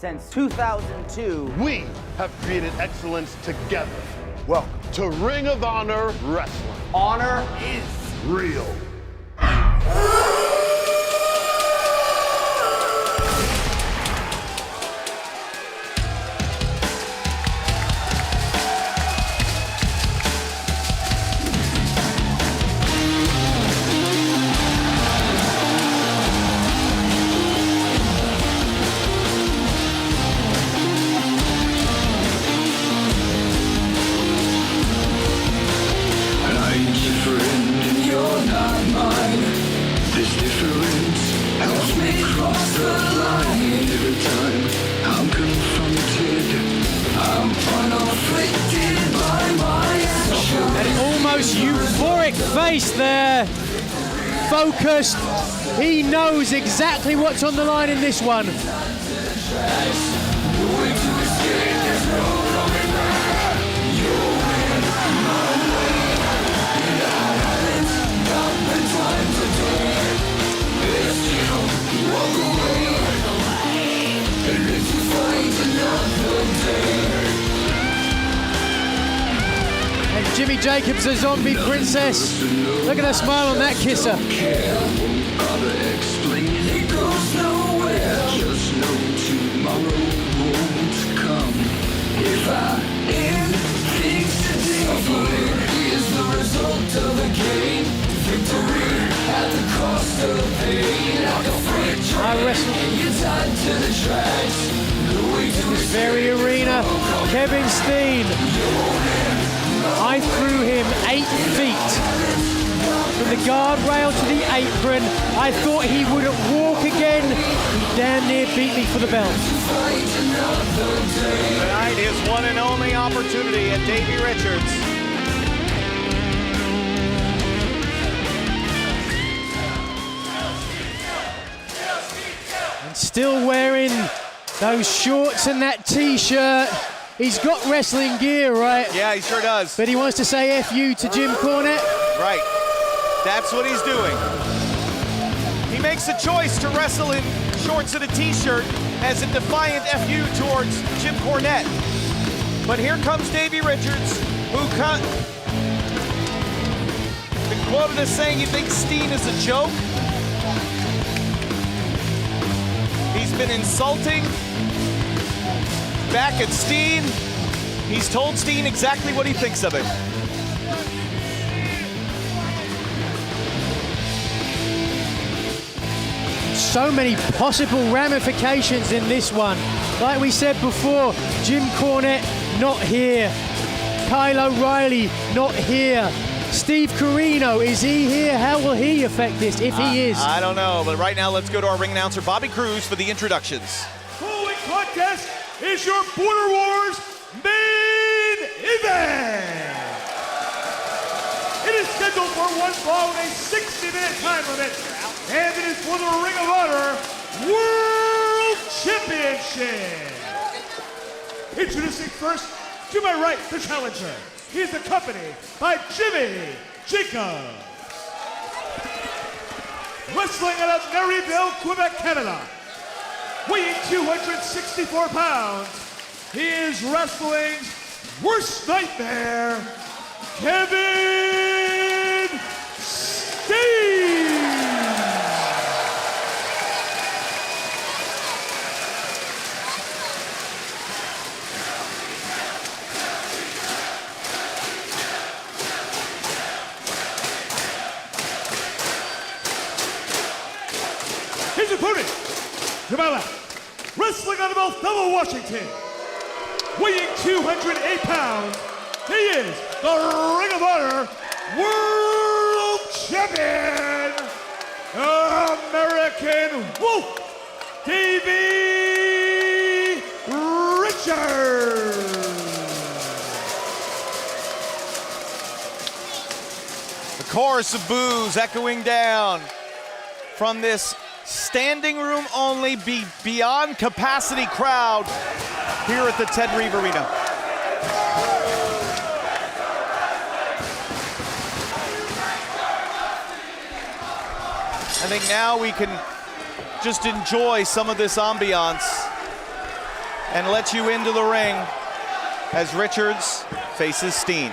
since 2002. We have created excellence together. Welcome to Ring of Honor Wrestling. Honor is Real. Euphoric face there, focused. He knows exactly what's on the line in this one. Jimmy Jacobs, a zombie princess. Look at her smile on that kisser. I wrestle in this very arena. Kevin Steen. I threw him 8 feet from the guardrail to the apron. I thought he wouldn't walk again. He damn near beat me for the belt. Tonight, his one and only opportunity at Davey Richards. And still wearing those shorts and that t-shirt. He's got wrestling gear, right? Yeah, he sure does. But he wants to say F you to Jim Cornette? Right. That's what he's doing. He makes a choice to wrestle in shorts and a t-shirt as a defiant FU towards Jim Cornette. But here comes Davey Richards, who been quoted as saying he thinks Steen is a joke. He's been insulting back at Steen. He's told Steen exactly what he thinks of it. So many possible ramifications in this one. Like we said before, Jim Cornette not here. Kyle O'Reilly not here. Steve Corino, is he here? How will he affect this if he is? I don't know, but right now let's go to our ring announcer, Bobby Cruz, for the introductions. Following contest is your Border Wars main event. It is scheduled for one fall with a 60-minute time limit, and it is for the Ring of Honor World Championship. Introducing first, to my right, the challenger. He is accompanied by Jimmy Jacobs. Wrestling out of Maryville, Quebec, Canada. Weighing 264 pounds, he is wrestling's worst nightmare, Kevin Steen. His opponent, to my left, wrestling out of Althea, Washington, weighing 208 pounds, he is the Ring of Honor World Champion, American Wolf, Davey Richards. The chorus of boos echoing down from this standing room only, beyond capacity crowd here at the Ted Reeve Arena. I think now we can just enjoy some of this ambiance and let you into the ring as Richards faces Steen.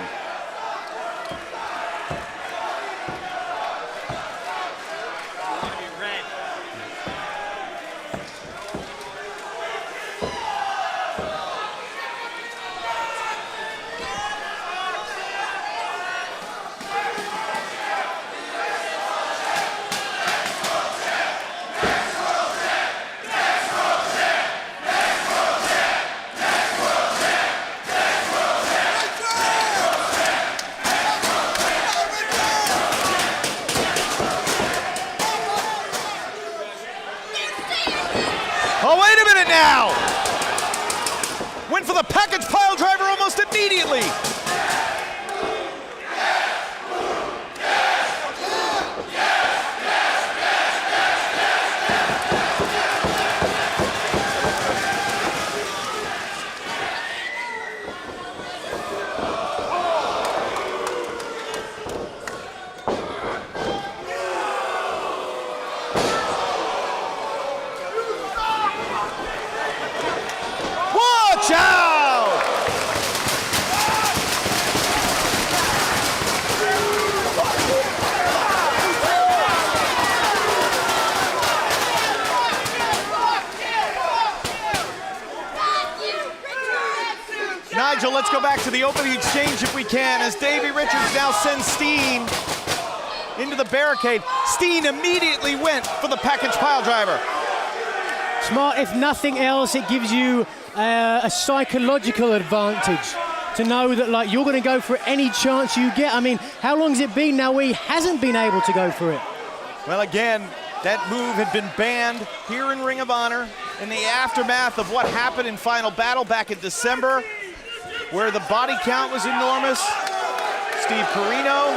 Oh, wait a minute now! Went for the package pile driver almost immediately. Watch out! Nigel, let's go back to the opening exchange if we can, as Davey Richards now sends Steen into the barricade. Steen immediately went for the package pile driver. Smart, if nothing else, it gives you a psychological advantage to know that, like, you're going to go for any chance you get. I mean, how long has it been now where he hasn't been able to go for it? Well, again, that move had been banned here in Ring of Honor in the aftermath of what happened in Final Battle back in December, where the body count was enormous. Steve Corino.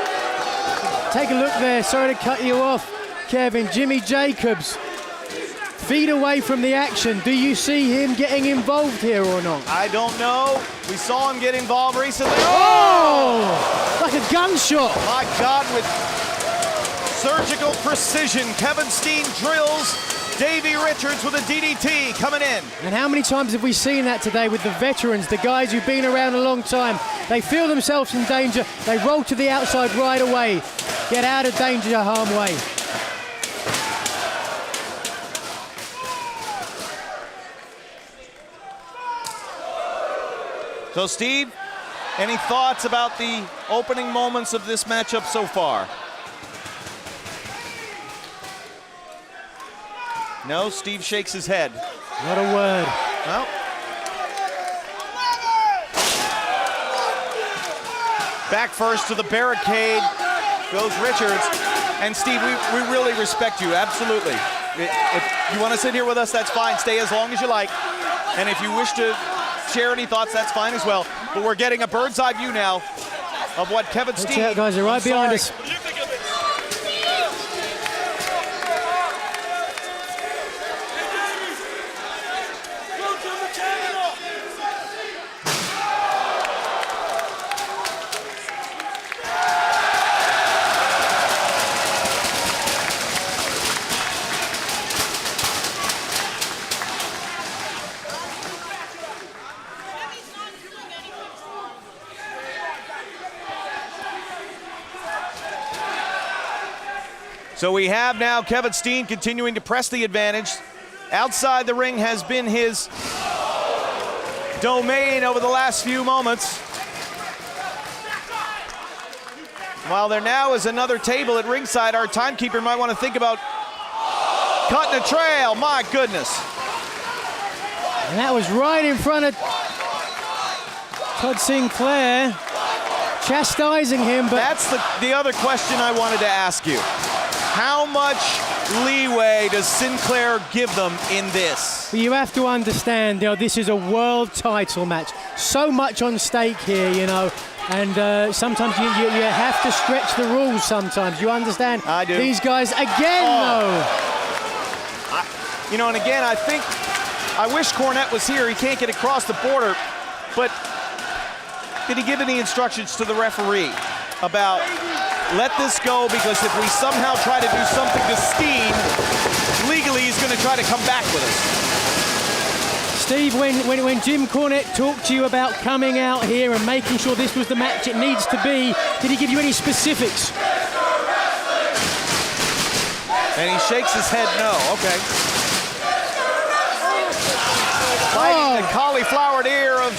Take a look there. Sorry to cut you off, Kevin. Jimmy Jacobs, feet away from the action. Do you see him getting involved here or not? I don't know. We saw him get involved recently. Oh! Like a gunshot. My God, with surgical precision, Kevin Steen drills Davey Richards with a DDT coming in. And how many times have we seen that today with the veterans, the guys who've been around a long time? They feel themselves in danger. They roll to the outside right away. Get out of danger, harm way. So, Steve, any thoughts about the opening moments of this matchup so far? No, Steve shakes his head. Not a word. Well. Back first to the barricade goes Richards. And Steve, we really respect you, absolutely. If you want to sit here with us, that's fine. Stay as long as you like. And if you wish to share any thoughts, that's fine as well. But we're getting a bird's eye view now of what Kevin Steen. Watch out, guys, they're right behind us. So we have now Kevin Steen continuing to press the advantage. Outside the ring has been his domain over the last few moments. While there now is another table at ringside, our timekeeper might want to think about cutting a trail. My goodness. And that was right in front of Todd Sinclair, chastising him. But that's the other question I wanted to ask you. How much leeway does Sinclair give them in this? you have to understand, this is a world title match. So much on stake here, and sometimes you have to stretch the rules sometimes. You understand? I do. These guys, again, though. And again, I wish Cornette was here. He can't get across the border, but did he give any instructions to the referee about let this go, because if we somehow try to do something to Steen, legally he's going to try to come back with us? Steve, when Jim Cornette talked to you about coming out here and making sure this was the match it needs to be, did he give you any specifics? And he shakes his head no. Okay. Biting the cauliflowered ear of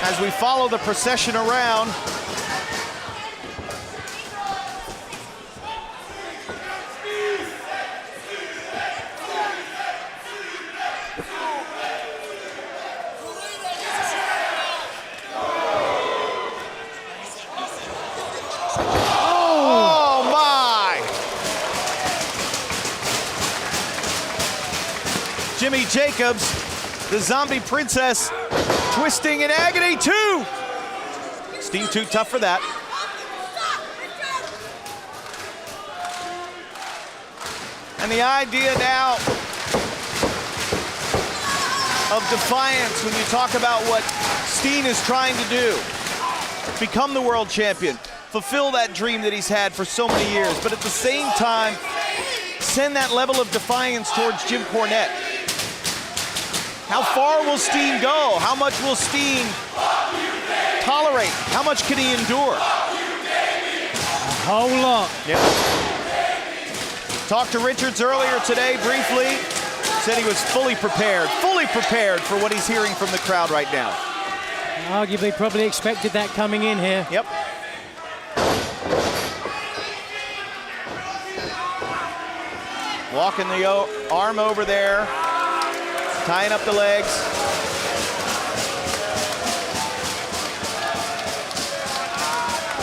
as we follow the procession around. Oh my! Jimmy Jacobs, the zombie princess, twisting in agony too. Steen too tough for that. And the idea now of defiance when you talk about what Steen is trying to do. Become the world champion, fulfill that dream that he's had for so many years, but at the same time, send that level of defiance towards Jim Cornette. How far will Steen go? How much will Steen tolerate? How much can he endure? A whole lot. Yeah. Talked to Richards earlier today briefly. Said he was fully prepared for what he's hearing from the crowd right now. Arguably probably expected that coming in here. Yep. Walking the arm over there, tying up the legs.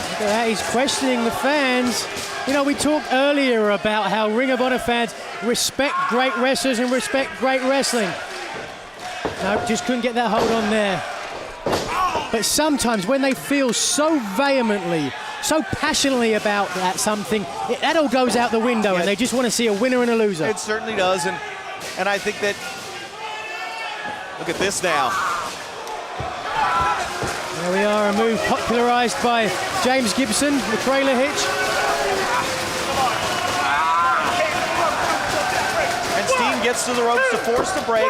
Look at that, he's questioning the fans. You know, we talked earlier about how Ring of Honor fans respect great wrestlers and respect great wrestling. No, just couldn't get that hold on there. But sometimes when they feel so vehemently, so passionately about that something, that all goes out the window, and they just want to see a winner and a loser. It certainly does, and I think that, look at this now. There we are, a move popularized by James Gibson, the trailer hitch. And Steen gets to the ropes to force the break.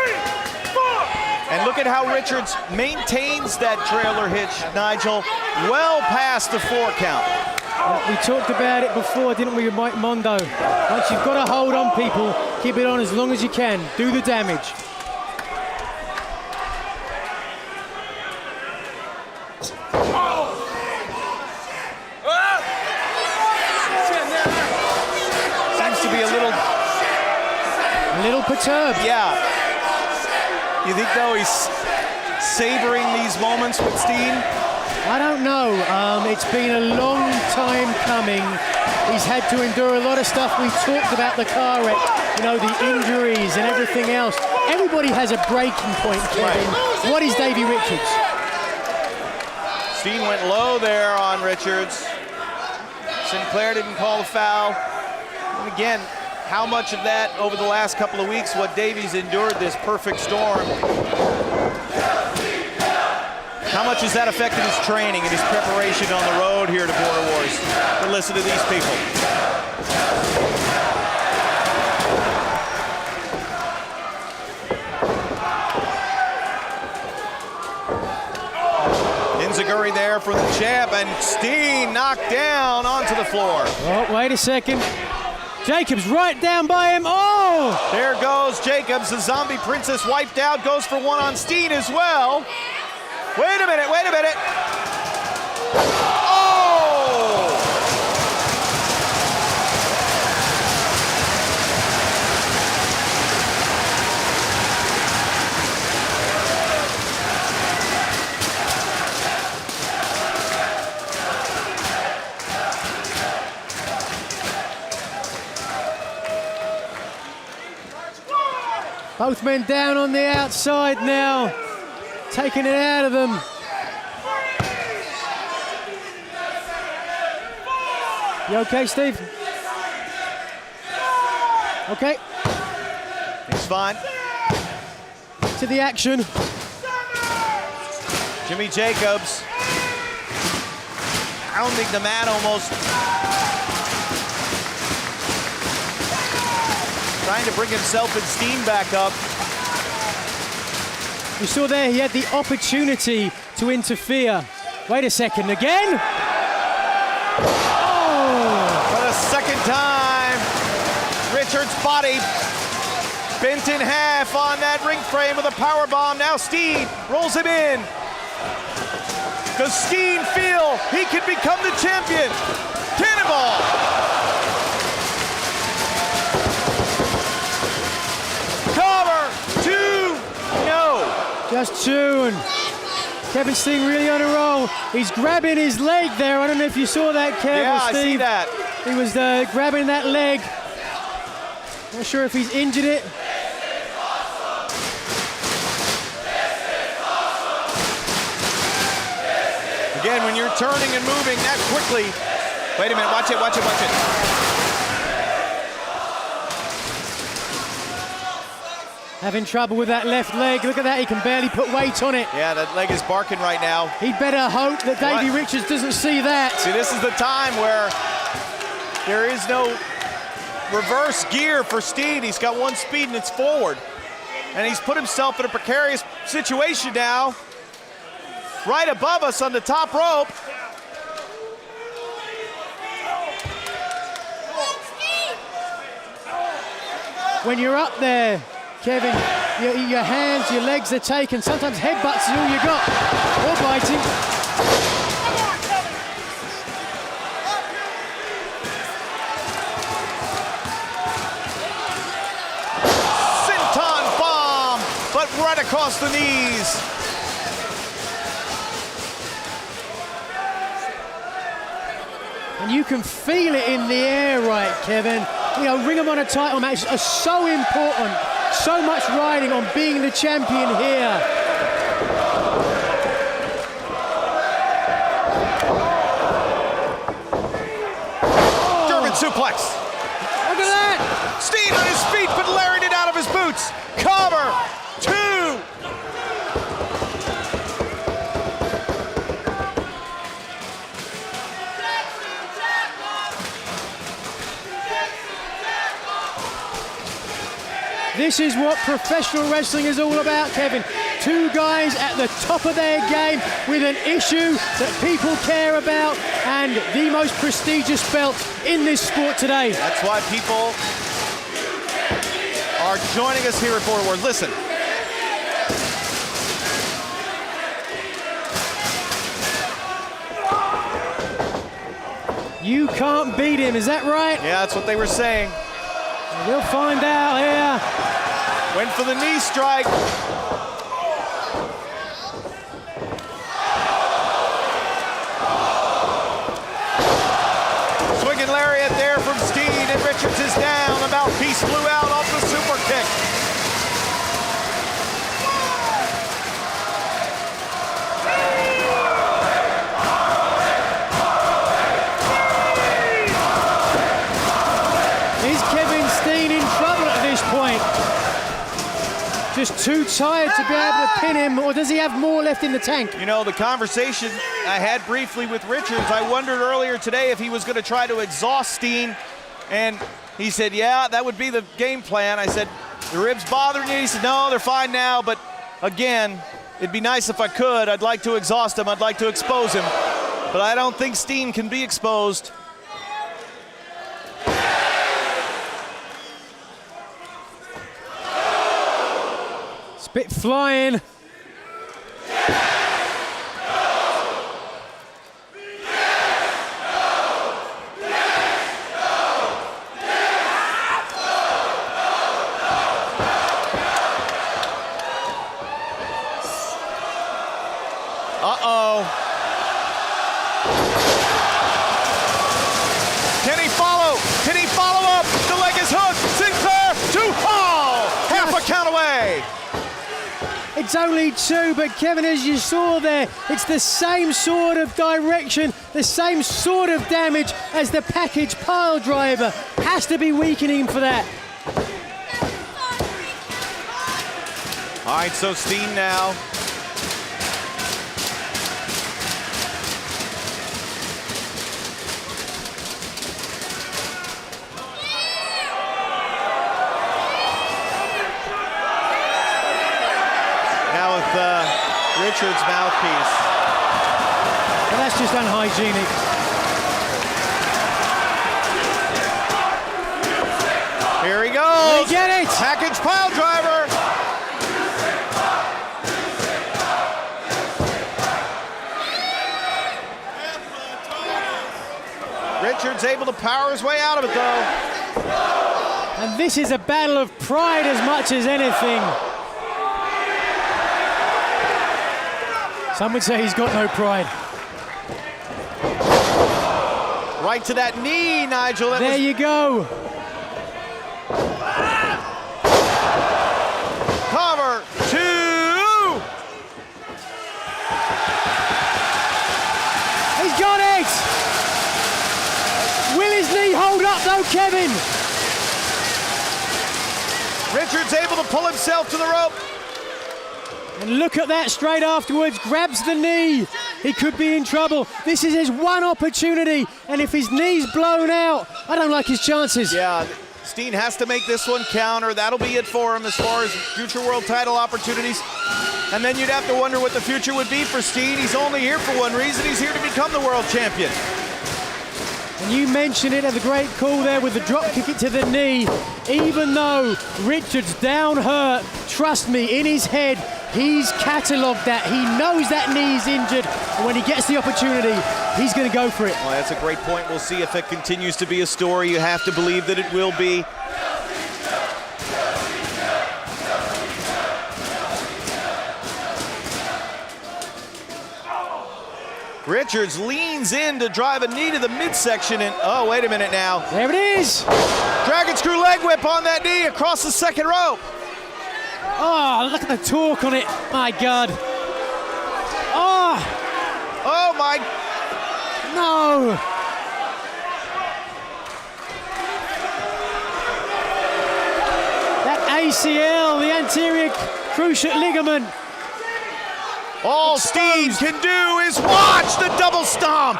And look at how Richards maintains that trailer hitch, Nigel, well past the 4 count. We talked about it before, didn't we, with Mike Mondo? Once you've got a hold on people, keep it on as long as you can. Do the damage. Seems to be a little perturbed. Yeah. You think, though, he's savoring these moments with Steen? I don't know. It's been a long time coming. He's had to endure a lot of stuff. We talked about the car wreck, you know, the injuries and everything else. Everybody has a breaking point, Kevin. Right. What is Davey Richards? Steen went low there on Richards. Sinclair didn't call the foul. And again, how much of that over the last couple of weeks, what Davey's endured, this perfect storm, how much has that affected his training and his preparation on the road here to Border Wars? But listen to these people. Enziguri there for the champ, and Steen knocked down onto the floor. Oh, wait a second. Jacobs right down by him. Oh! There goes Jacobs. The zombie princess wiped out, goes for one on Steen as well. Wait a minute, wait a minute. Oh! Both men down on the outside now, taking it out of them. You okay, Steve? Okay. He's fine. To the action. Jimmy Jacobs pounding the mat almost. trying to bring himself and Steen back up. You saw there he had the opportunity to interfere. Wait a second, again? Oh! For the second time, Richards' body bent in half on that ring frame with a power bomb. Now Steen rolls him in. Does Steen feel he can become the champion? Cannonball! Cover! 2! No! Just 2, and Kevin Steen really on a roll. He's grabbing his leg there. I don't know if you saw that, Kevin. Yeah, I see that. He was grabbing that leg. Not sure if he's injured it. Again, when you're turning and moving that quickly. Wait a minute, watch it, watch it, watch it. Having trouble with that left leg. Look at that, he can barely put weight on it. Yeah, that leg is barking right now. He'd better hope that Davey Richards doesn't see that. See, this is the time where there is no reverse gear for Steen. He's got one speed and it's forward. And he's put himself in a precarious situation now. Right above us on the top rope. When you're up there, Kevin, your hands, your legs are taken. Sometimes headbutts is all you got. Or biting. Senton bomb, but right across the knees. And you can feel it in the air, right, Kevin? You know, Ring of Honor title matches are so important. So much riding on being the champion here. German suplex. Look at that! Steen on his feet, but lariated out of his boots. Cover. 2. This is what professional wrestling is all about, Kevin. 2 guys at the top of their game with an issue that people care about and the most prestigious belt in this sport today. That's why people are joining us here at Border Wars. Listen. You can't beat him, is that right? Yeah, that's what they were saying. We'll find out here. Went for the knee strike. Swinging lariat there from Steen, and Richards is down. The mouthpiece flew out off the super kick. Is Kevin Steen in trouble at this point? Just too tired to be able to pin him, or does he have more left in the tank? You know, the conversation I had briefly with Richards, I wondered earlier today if he was going to try to exhaust Steen, and he said, yeah, that would be the game plan. I said, the ribs bothering you? He said, no, they're fine now, but again, it'd be nice if I could. I'd like to exhaust him. I'd like to expose him, but I don't think Steen can be exposed. Spit flying. Uh-oh. Can he follow? Can he follow up? The leg is hooked. Sinclair to Hall. Half a count away. It's only 2, but Kevin, as you saw there, it's the same sort of direction, the same sort of damage as the package pile driver. Has to be weakening for that. All right, so Steen now. Richards' mouthpiece. Well, that's just unhygienic. Here he goes. They get it. Package pile driver. Richards able to power his way out of it, though. And this is a battle of pride as much as anything. Some would say he's got no pride. Right to that knee, Nigel. There you go. Cover, 2. He's got it. Will his knee hold up though, Kevin? Richards able to pull himself to the rope. And look at that straight afterwards, grabs the knee. He could be in trouble. This is his one opportunity, and if his knee's blown out, I don't like his chances. Yeah, Steen has to make this one count, or that'll be it for him as far as future world title opportunities. And then you'd have to wonder what the future would be for Steen. He's only here for one reason. He's here to become the world champion. And you mentioned it at the great call there with the drop kick it to the knee. Even though Richards down hurt, trust me, in his head, he's catalogued that. He knows that knee's injured. And when he gets the opportunity, he's going to go for it. Well, that's a great point. We'll see if it continues to be a story. You have to believe that it will be. Richards leans in to drive a knee to the midsection, and oh, wait a minute now. There it is. Dragon screw leg whip on that knee across the second rope. Oh, look at the torque on it. My God. Oh, Oh my, no. That ACL, the anterior cruciate ligament. all Steen can do is watch the double stomp.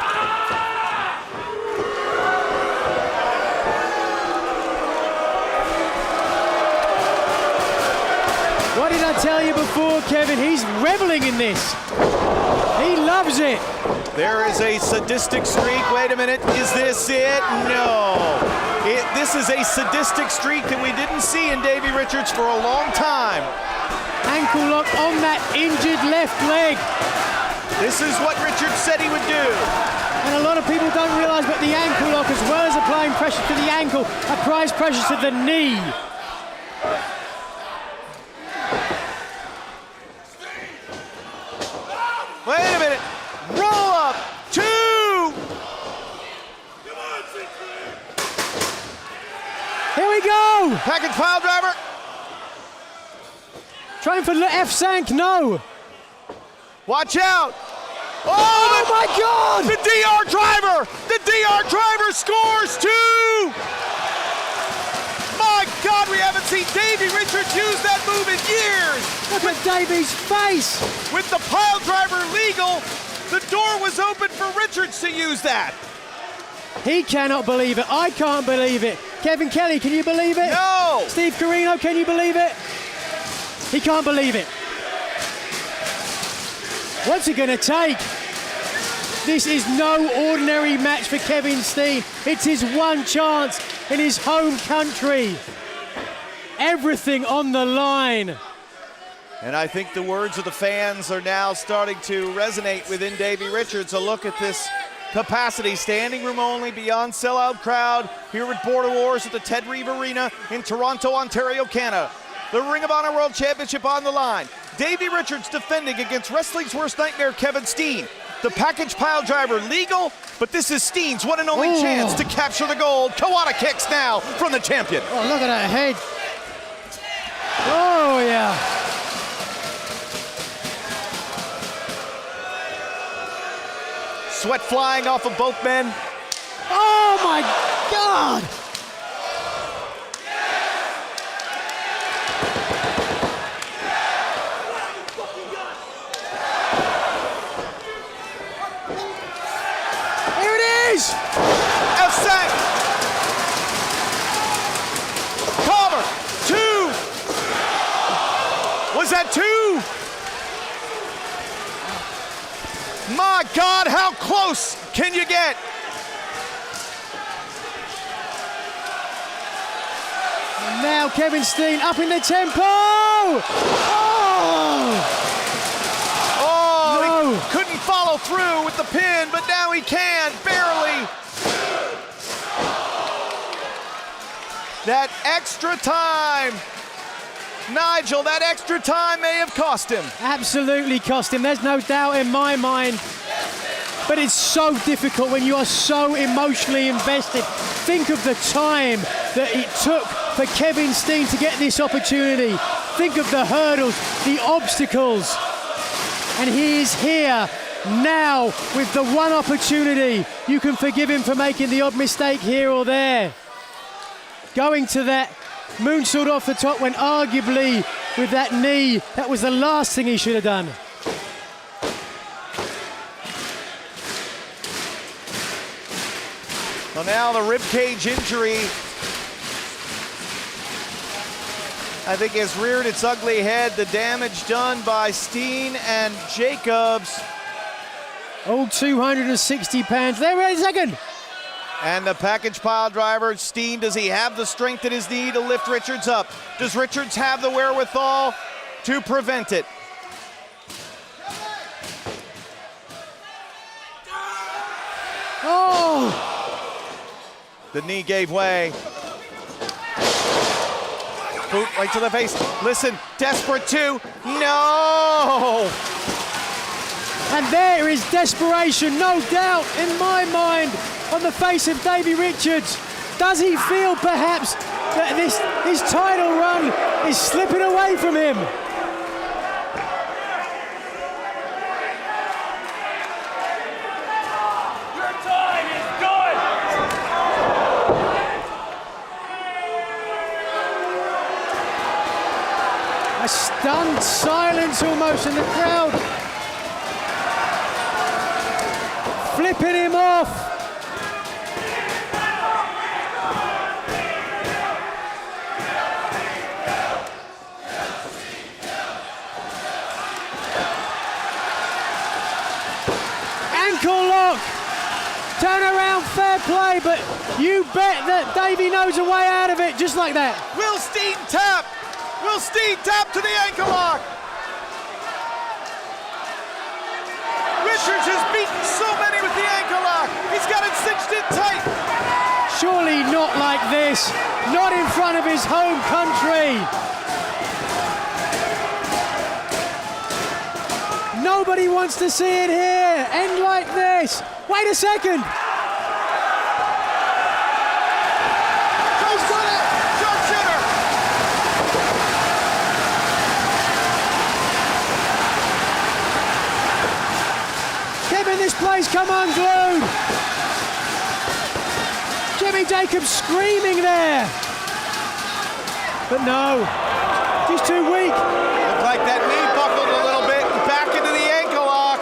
What did I tell you before, Kevin? He's reveling in this. He loves it. There is a sadistic streak. Wait a minute, is this it? No. This is a sadistic streak that we didn't see in Davey Richards for a long time. Ankle lock on that injured left leg. This is what Richards said he would do. And a lot of people don't realize, but the ankle lock, as well as applying pressure to the ankle, applies pressure to the knee. Wait a minute. Roll up. 2. Here we go. Package pile driver. Trying for F Sank, no. Watch out. Oh my God. The DR driver. The DR driver scores 2. My God, we haven't seen Davey Richards use that move in years. Look at Davey's face. With the pile driver legal, the door was open for Richards to use that. He cannot believe it. I can't believe it. Kevin Kelly, can you believe it? No. Steve Carino, can you believe it? He can't believe it. What's it gonna take? This is no ordinary match for Kevin Steen. It's his one chance in his home country. Everything on the line. And I think the words of the fans are now starting to resonate within Davey Richards. A look at this capacity, standing room only, beyond sellout crowd here at Border Wars at the Ted Reeve Arena in Toronto, Ontario, Canada. The Ring of Honor World Championship on the line. Davey Richards defending against wrestling's worst nightmare, Kevin Steen. The package pile driver legal, but this is Steen's one and only chance to capture the gold. Kawada kicks now from the champion. Oh, look at that head. Oh, yeah. Sweat flying off of both men. Oh, my God. Here it is. F-Sank. Cover. 2. Was that 2? My God, how close can you get? Now Kevin Steen up in the tempo. Oh, No. he couldn't follow through with the pin, but now he can, barely. That extra time, Nigel, that extra time may have cost him. Absolutely cost him. There's no doubt in my mind. But it's so difficult when you are so emotionally invested. Think of the time that it took for Kevin Steen to get this opportunity. Think of the hurdles, the obstacles. And he is here now with the one opportunity. You can forgive him for making the odd mistake here or there. Going to that moonsault off the top when arguably with that knee, that was the last thing he should have done. Well, now the ribcage injury, I think, has reared its ugly head. The damage done by Steen and Jacobs. All 260 pounds. There, wait a second. And the package pile driver, Steen, does he have the strength at his knee to lift Richards up? Does Richards have the wherewithal to prevent it? Oh! The knee gave way. Boot right to the face. Listen, desperate too. No! And there is desperation, no doubt, in my mind, on the face of Davey Richards. Does he feel perhaps that his title run is slipping away from him? Your time is done. A stunned silence almost in the crowd. Flipping him off. Ankle lock. Turn around, fair play, but you bet that Davey knows a way out of it, just like that. Will Steen tap? Will Steen tap to the ankle lock? Richards has beaten so many with the ankle lock. He's got it cinched in tight. Surely not like this. Not in front of his home country. Nobody wants to see it here. End like this. Wait a second. He's got it. Sharpshooter. Kevin, this place come unglued. Jimmy Jacobs screaming there. But no, he's too weak. Looked like that knee buckled a little bit and back into the ankle lock.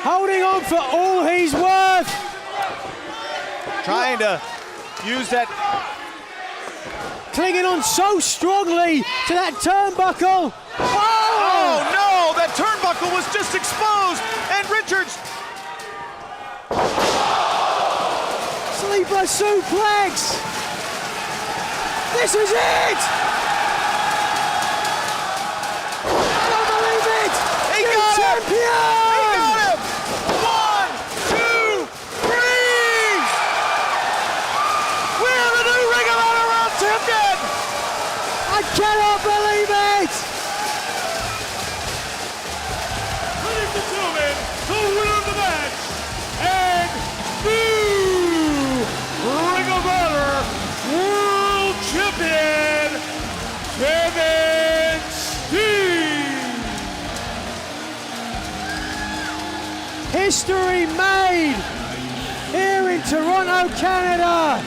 Holding on for all he's worth. Trying to use that. Clinging on so strongly to that turnbuckle. Oh no, that turnbuckle was just exposed, and Richards. Sleeper suplex. This is it. I don't believe it. He New got champion. him! He got him! 1, 2, 3! We have a new Ring of Honor World Champion! I cannot believe it. Ladies and gentlemen, the winner of the match and new Ring of Honor World Champion, Kevin Steen. History made here in Toronto, Canada.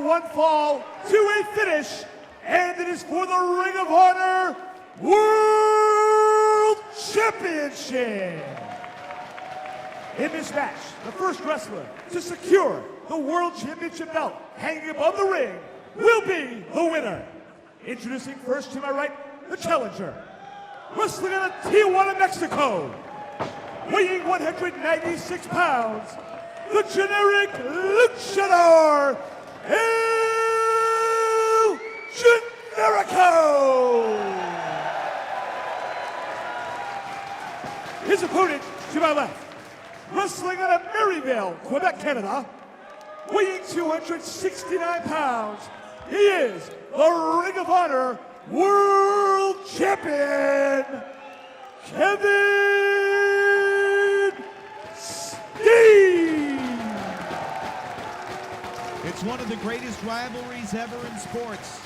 one fall to a finish, and it is for the Ring of Honor World Championship. In this match, the first wrestler to secure the World Championship belt hanging above the ring will be the winner. Introducing first to my right, the challenger. Wrestling out of Tijuana, Mexico, weighing 196 pounds, the generic luchador, El Generico. His opponent to my left, wrestling out of Maryville, Quebec, Canada, weighing 269 pounds, he is the Ring of Honor World Champion, Kevin Steen. It's one of the greatest rivalries ever in sports.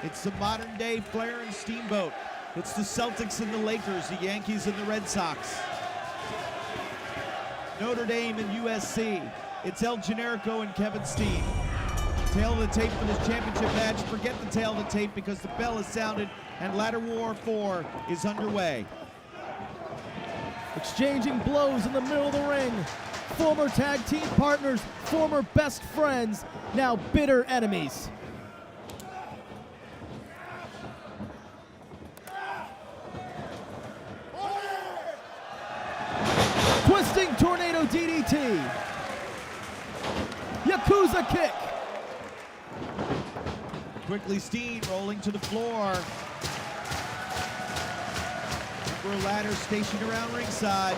It's the modern day Flair and Steamboat. It's the Celtics and the Lakers, the Yankees and the Red Sox. Notre Dame and USC. It's El Generico and Kevin Steen. Tail of the tape for this championship match. Forget the tail of the tape because the bell has sounded and Ladder War 4 is underway. Exchanging blows in the middle of the ring. Former tag team partners, former best friends, now bitter enemies. Twisting tornado DDT. Yakuza kick. Quickly Steen rolling to the floor. For a ladder stationed around ringside.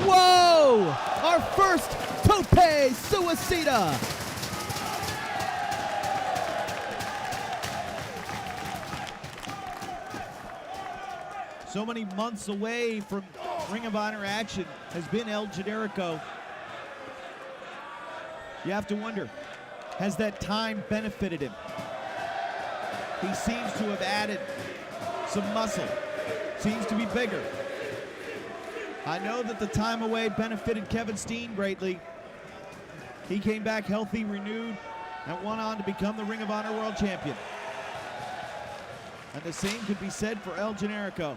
Whoa! Our first tope suicida. So many months away from Ring of Honor action has been El Generico. You have to wonder, has that time benefited him? He seems to have added some muscle. Seems to be bigger. I know that the time away benefited Kevin Steen greatly. He came back healthy, renewed, and went on to become the Ring of Honor World Champion. And the same could be said for El Generico.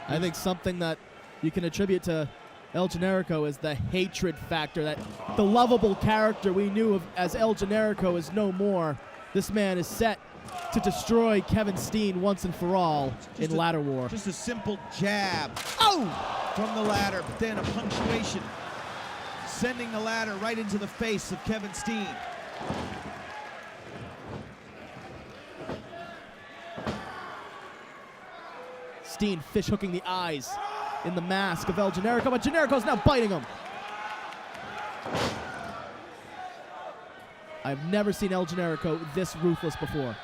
I think something that you can attribute to El Generico is the hatred factor, that the lovable character we knew of as El Generico is no more. This man is set to destroy Kevin Steen once and for all in Ladder War. Just a simple jab Oh! from the ladder, but then a punctuation, sending the ladder right into the face of Kevin Steen. Steen fish hooking the eyes in the mask of El Generico, but Generico's now biting him. I've never seen El Generico this ruthless before.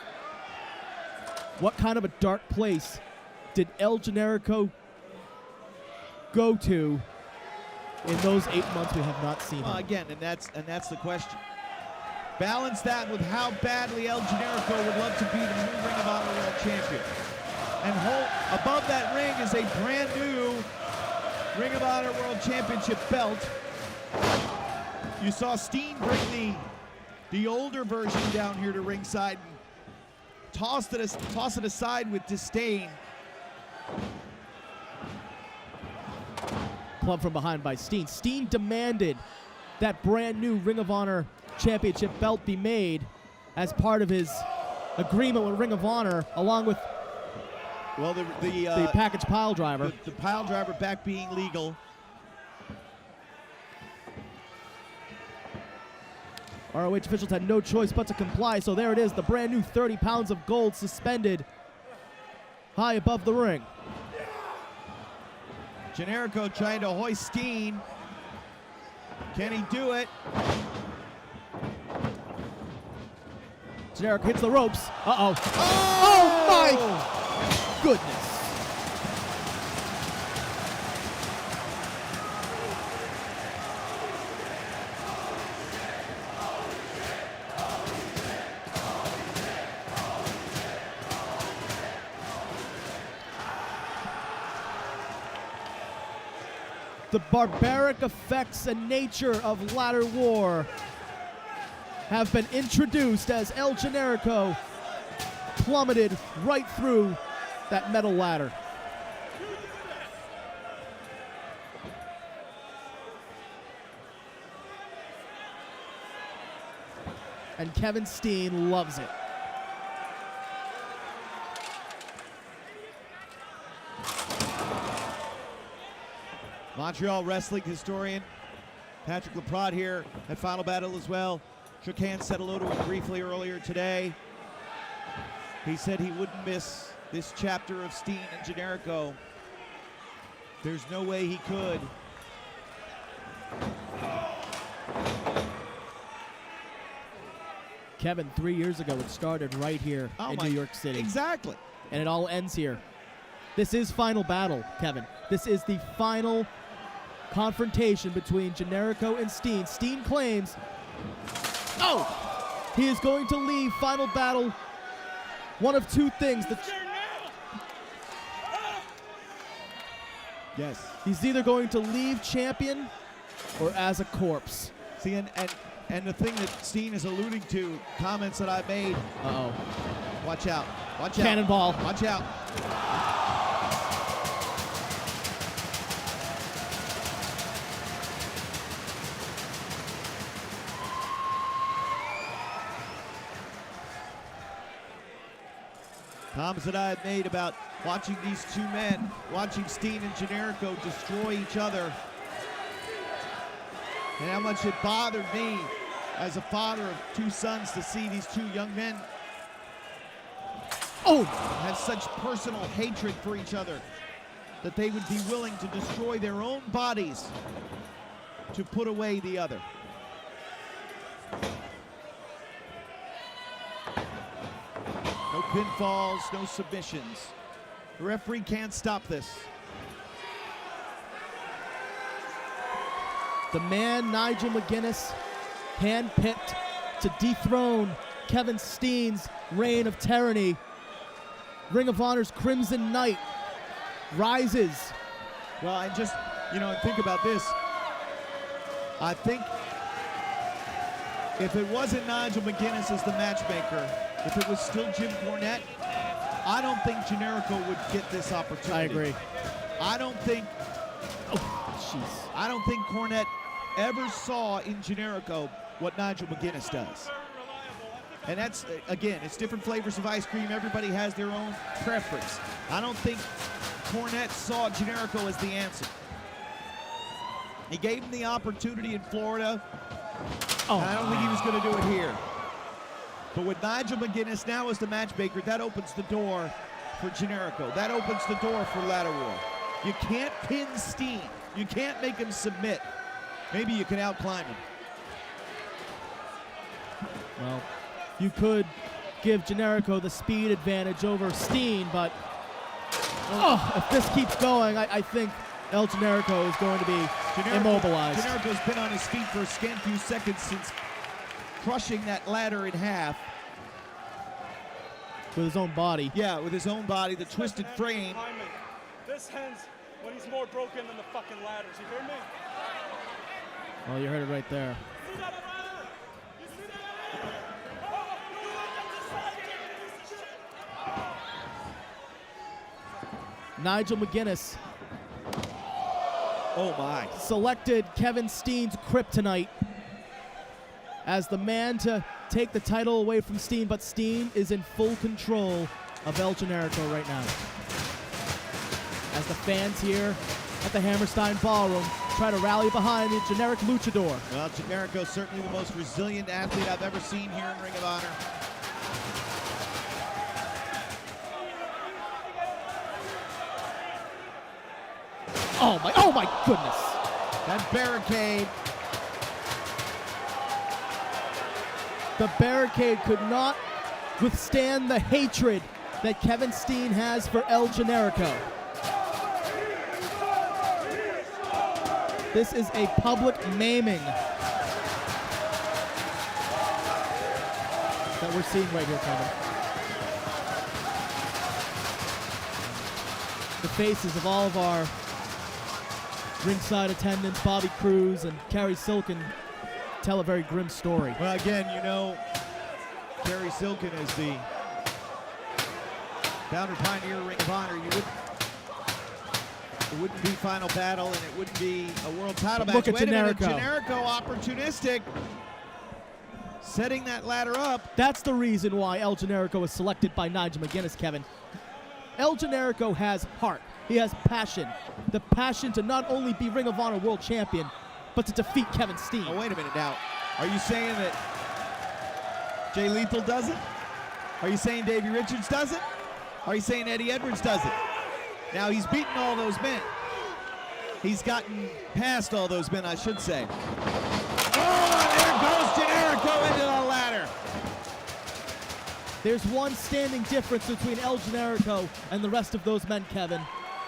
What kind of a dark place did El Generico go to in those 8 months we have not seen him? Again, and that's the question. Balance that with how badly El Generico would love to be the new Ring of Honor World Champion. And above that ring is a brand new Ring of Honor World Championship belt. You saw Steen bring the older version down here to ringside and toss it aside with disdain. Club from behind by Steen. Steen demanded that brand new Ring of Honor Championship belt be made as part of his agreement with Ring of Honor, along with the package pile driver. The pile driver back being legal. ROH officials had no choice but to comply, so there it is, the brand new 30 pounds of gold suspended high above the ring. Generico trying to hoist Steen. Can he do it? Generico hits the ropes. Uh-oh. Oh my goodness. The barbaric effects and nature of Ladder War have been introduced as El Generico plummeted right through that metal ladder. And Kevin Steen loves it. Montreal wrestling historian Patrick Laprade here at Final Battle as well. Shook hands, said hello to him briefly earlier today. He said he wouldn't miss this chapter of Steen and Generico. There's no way he could. Kevin, 3 years ago, it started right here in New York City. Exactly. And it all ends here. This is Final Battle, Kevin. This is the final confrontation between Generico and Steen. Steen claims, he is going to leave Final Battle one of two things. Yes. He's either going to leave champion or as a corpse. See, and the thing that Steen is alluding to, comments that I made. Uh-oh. Watch out. Watch out. Cannonball. Watch out. Comments that I had made about watching these two men, watching Steen and Generico destroy each other, and how much it bothered me as a father of two sons to see these two young men have such personal hatred for each other that they would be willing to destroy their own bodies to put away the other. No pinfalls, no submissions. The referee can't stop this. The man, Nigel McGuinness, handpicked to dethrone Kevin Steen's reign of tyranny. Ring of Honor's Crimson Knight rises. Well, and just, think about this. I think if it wasn't Nigel McGuinness as the matchmaker, if it was still Jim Cornette, I don't think Generico would get this opportunity. I agree. I don't think Cornette ever saw in Generico what Nigel McGuinness does. And that's, again, it's different flavors of ice cream. Everybody has their own preference. I don't think Cornette saw Generico as the answer. He gave him the opportunity in Florida. And I don't think he was going to do it here. But with Nigel McGuinness now as the matchmaker, that opens the door for Generico. That opens the door for ladder war. You can't pin Steen. You can't make him submit. Maybe you can outclimb him. Well, you could give Generico the speed advantage over Steen, but if this keeps going, I think El Generico is going to be immobilized. Generico's been on his feet for a scant few seconds since crushing that ladder in half. With his own body. Yeah, with his own body, the twisted frame. This hand's when he's more broken than the fucking ladders. You hear me? Well, you heard it right there. Nigel McGuinness. Oh my. Selected Kevin Steen's kryptonite as the man to take the title away from Steen, but Steen is in full control of El Generico right now. As the fans here at the Hammerstein Ballroom try to rally behind the generic luchador. Well, Generico's certainly the most resilient athlete I've ever seen here in Ring of Honor. Oh my goodness. That barricade. The barricade could not withstand the hatred that Kevin Steen has for El Generico. This is a public maiming that we're seeing right here, Kevin. The faces of all of our ringside attendants, Bobby Cruz and Carrie Silken, tell a very grim story. Well, again, you know, Terry Silkin is the founder pioneer Ring of Honor. It wouldn't be Final Battle, and it wouldn't be a world title match. Look at Wait a minute, Generico. Generico opportunistic, setting that ladder up. That's the reason why El Generico was selected by Nigel McGuinness, Kevin. El Generico has heart. He has passion. The passion to not only be Ring of Honor World Champion, but to defeat Kevin Steen. Oh, wait a minute now. Are you saying that Jay Lethal doesn't? Are you saying Davey Richards doesn't? Are you saying Eddie Edwards doesn't? Now, he's beaten all those men. He's gotten past all those men, I should say. Oh, there goes Generico into the ladder. There's one standing difference between El Generico and the rest of those men, Kevin.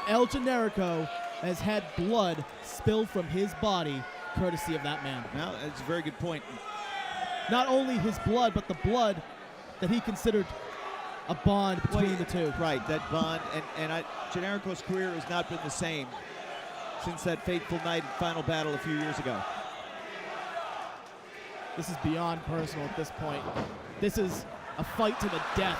El Generico has had blood spilled from his body, courtesy of that man. Well, that's a very good point. Not only his blood, but the blood that he considered a bond between the two. Right, that bond, and Generico's career has not been the same since that fateful night at Final Battle a few years ago. This is beyond personal at this point. This is a fight to the death.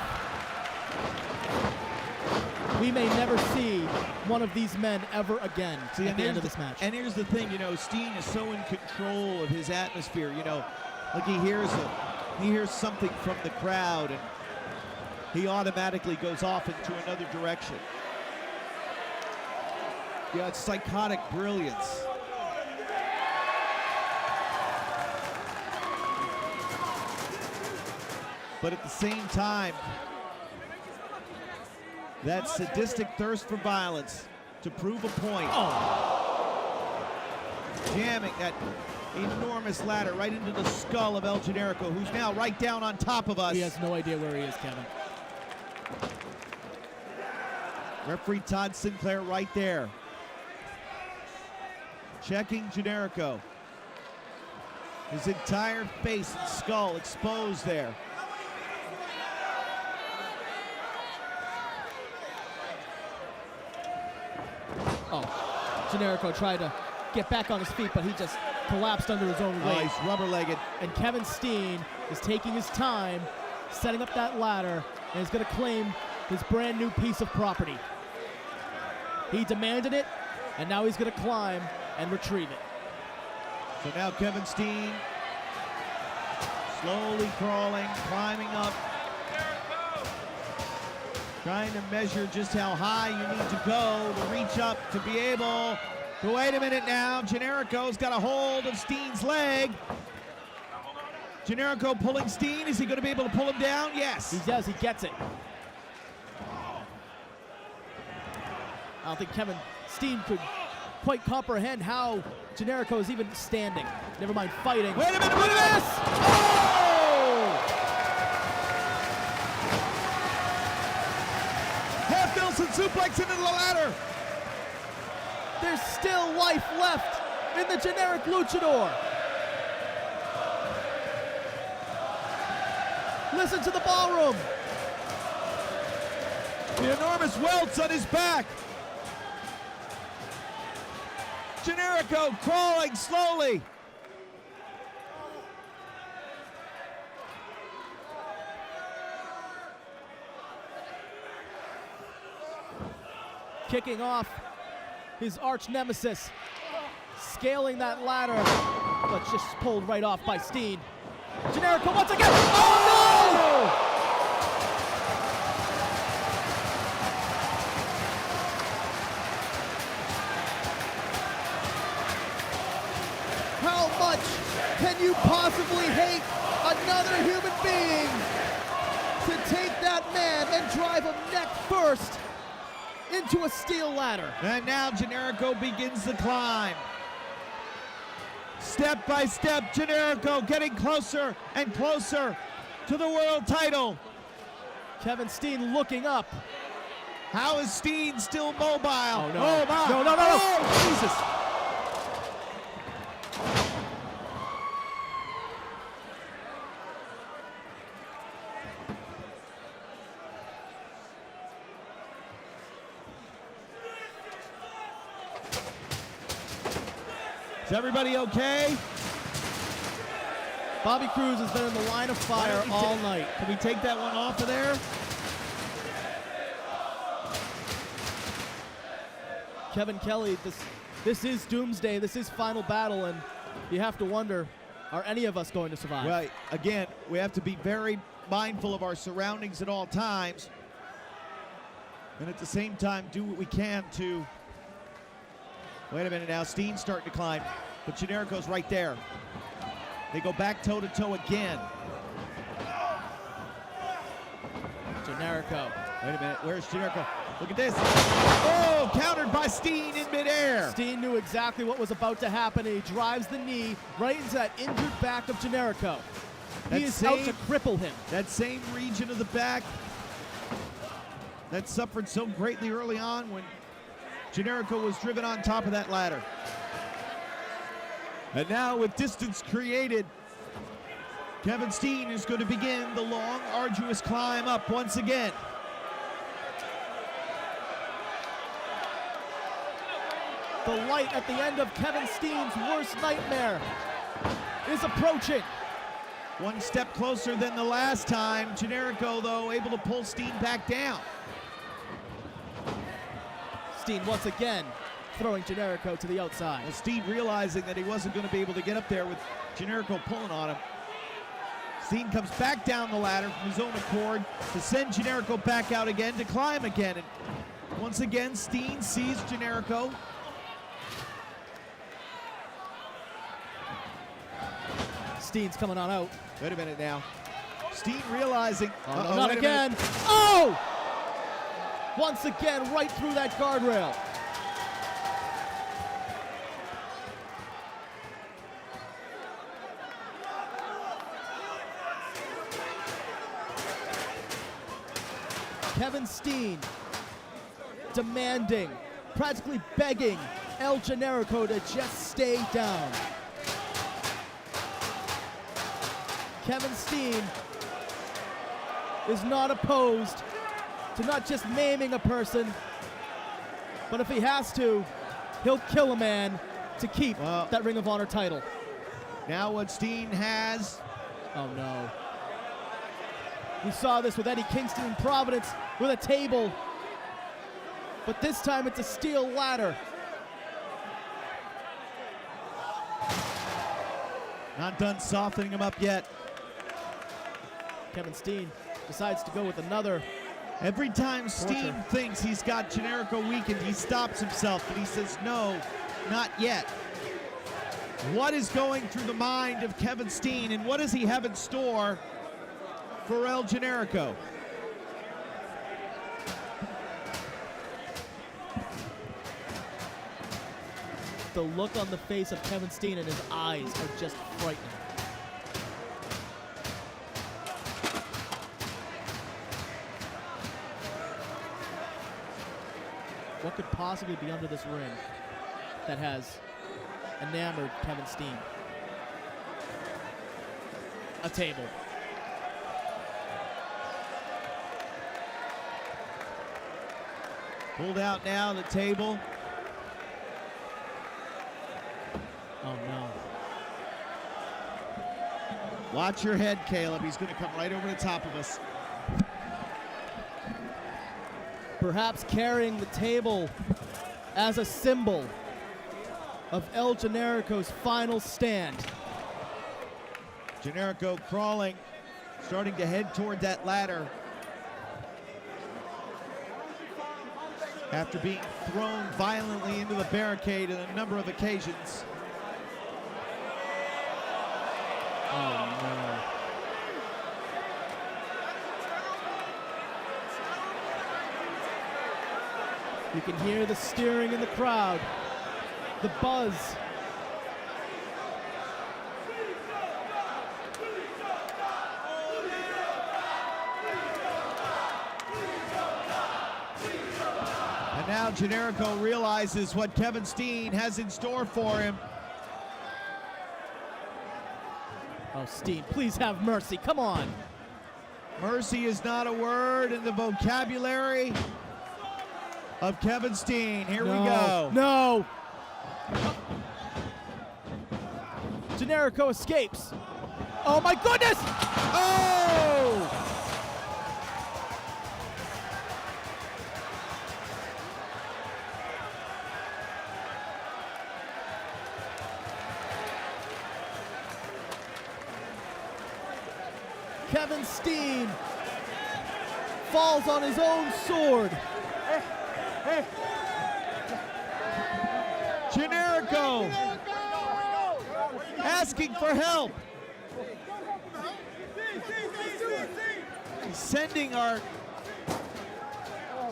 We may never see one of these men ever again at the end of this match. And here's the thing, you know, Steen is so in control of his atmosphere, you know, like he hears something from the crowd, and he automatically goes off into another direction. Yeah, it's psychotic brilliance. But at the same time, that sadistic thirst for violence to prove a point. Oh. Jamming that enormous ladder right into the skull of El Generico, who's now right down on top of us. He has no idea where he is, Kevin. Referee Todd Sinclair right there. Checking Generico. His entire face and skull exposed there. Oh, Generico tried to get back on his feet, but he just collapsed under his own weight. Oh, he's rubber-legged. And Kevin Steen is taking his time, setting up that ladder, and is going to claim his brand new piece of property. He demanded it, and now he's going to climb and retrieve it. So now Kevin Steen slowly crawling, climbing up, trying to measure just how high you need to go to reach up to be able to, wait a minute now, Generico's got a hold of Steen's leg. Generico pulling Steen, is he going to be able to pull him down? Yes. He does, he gets it. I don't think Kevin Steen could quite comprehend how Generico is even standing. Never mind fighting. Wait a minute, wait a minute! Oh! Half Nelson suplex into the ladder. There's still life left in the generic luchador. Listen to the ballroom. The enormous welts on his back. Generico crawling slowly. Kicking off his arch nemesis, scaling that ladder, but just pulled right off by Steen. Generico once again. Oh no! How much can you possibly hate another human being to take that man and drive him neck first into a steel ladder? And now Generico begins the climb. Step by step, Generico getting closer and closer to the world title. Kevin Steen looking up. How is Steen still mobile? Oh, no. Oh, my. No, no, no, no. Oh, Jesus. Is everybody okay? Bobby Cruz has been in the line of fire all night. Can we take that one off of there? Kevin Kelly, this is doomsday. This is final battle, and you have to wonder, are any of us going to survive? Right. Again, we have to be very mindful of our surroundings at all times, and at the same time do what we can to... Wait a minute now, Steen's starting to climb, but Generico's right there. They go back toe-to-toe again. Generico. Wait a minute, where's Generico? Look at this. Oh, countered by Steen in midair. Steen knew exactly what was about to happen, and he drives the knee right into that injured back of Generico. He is out to cripple him. That same region of the back that suffered so greatly early on when Generico was driven on top of that ladder. And now with distance created, Kevin Steen is going to begin the long, arduous climb up once again. The light at the end of Kevin Steen's worst nightmare is approaching. One step closer than the last time. Generico, though, able to pull Steen back down. Steen once again throwing Generico to the outside. Well, Steen realizing that he wasn't going to be able to get up there with Generico pulling on him. Steen comes back down the ladder from his own accord to send Generico back out again to climb again. And once again, Steen sees Generico. Steen's coming on out. Wait a minute now. Steen realizing. Oh, no, not again. Oh! Once again, right through that guardrail. Kevin Steen demanding, practically begging El Generico to just stay down. Kevin Steen is not opposed to not just maiming a person, but if he has to, he'll kill a man to keep that Ring of Honor title. Now what Steen has. Oh no. We saw this with Eddie Kingston in Providence with a table, but this time it's a steel ladder. Not done softening him up yet. Kevin Steen decides to go with another. Every time Steen thinks he's got Generico weakened, he stops himself and he says, no, not yet. What is going through the mind of Kevin Steen, and what does he have in store for El Generico? The look on the face of Kevin Steen and his eyes are just frightening. What could possibly be under this ring that has enamored Kevin Steen? A table. Pulled out now, the table. Oh no. Watch your head, Caleb. He's going to come right over the top of us. Perhaps carrying the table as a symbol of El Generico's final stand. Generico crawling, starting to head toward that ladder. After being thrown violently into the barricade on a number of occasions. Oh no. You can hear the steering in the crowd, the buzz. And now Generico realizes what Kevin Steen has in store for him. Oh, Steen, please have mercy. Come on. Mercy is not a word in the vocabulary of Kevin Steen. Here we go. No. Generico escapes. Oh my goodness! Oh! Kevin Steen falls on his own sword. Generico asking for help. He's sending our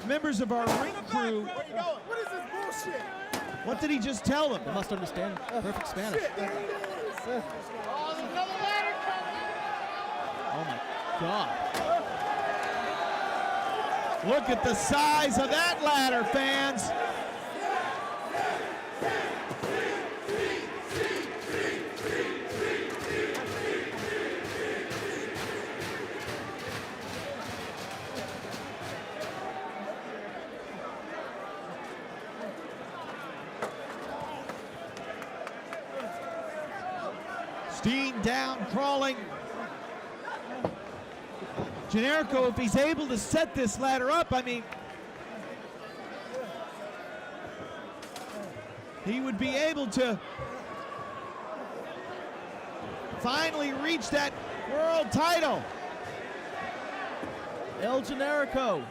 members of our ring crew. What is this bullshit? What did he just tell them? They must understand perfect Spanish. Oh my God. Look at the size of that ladder, fans. Steen down, crawling. Generico, if he's able to set this ladder up, I mean, he would be able to finally reach that world title. El Generico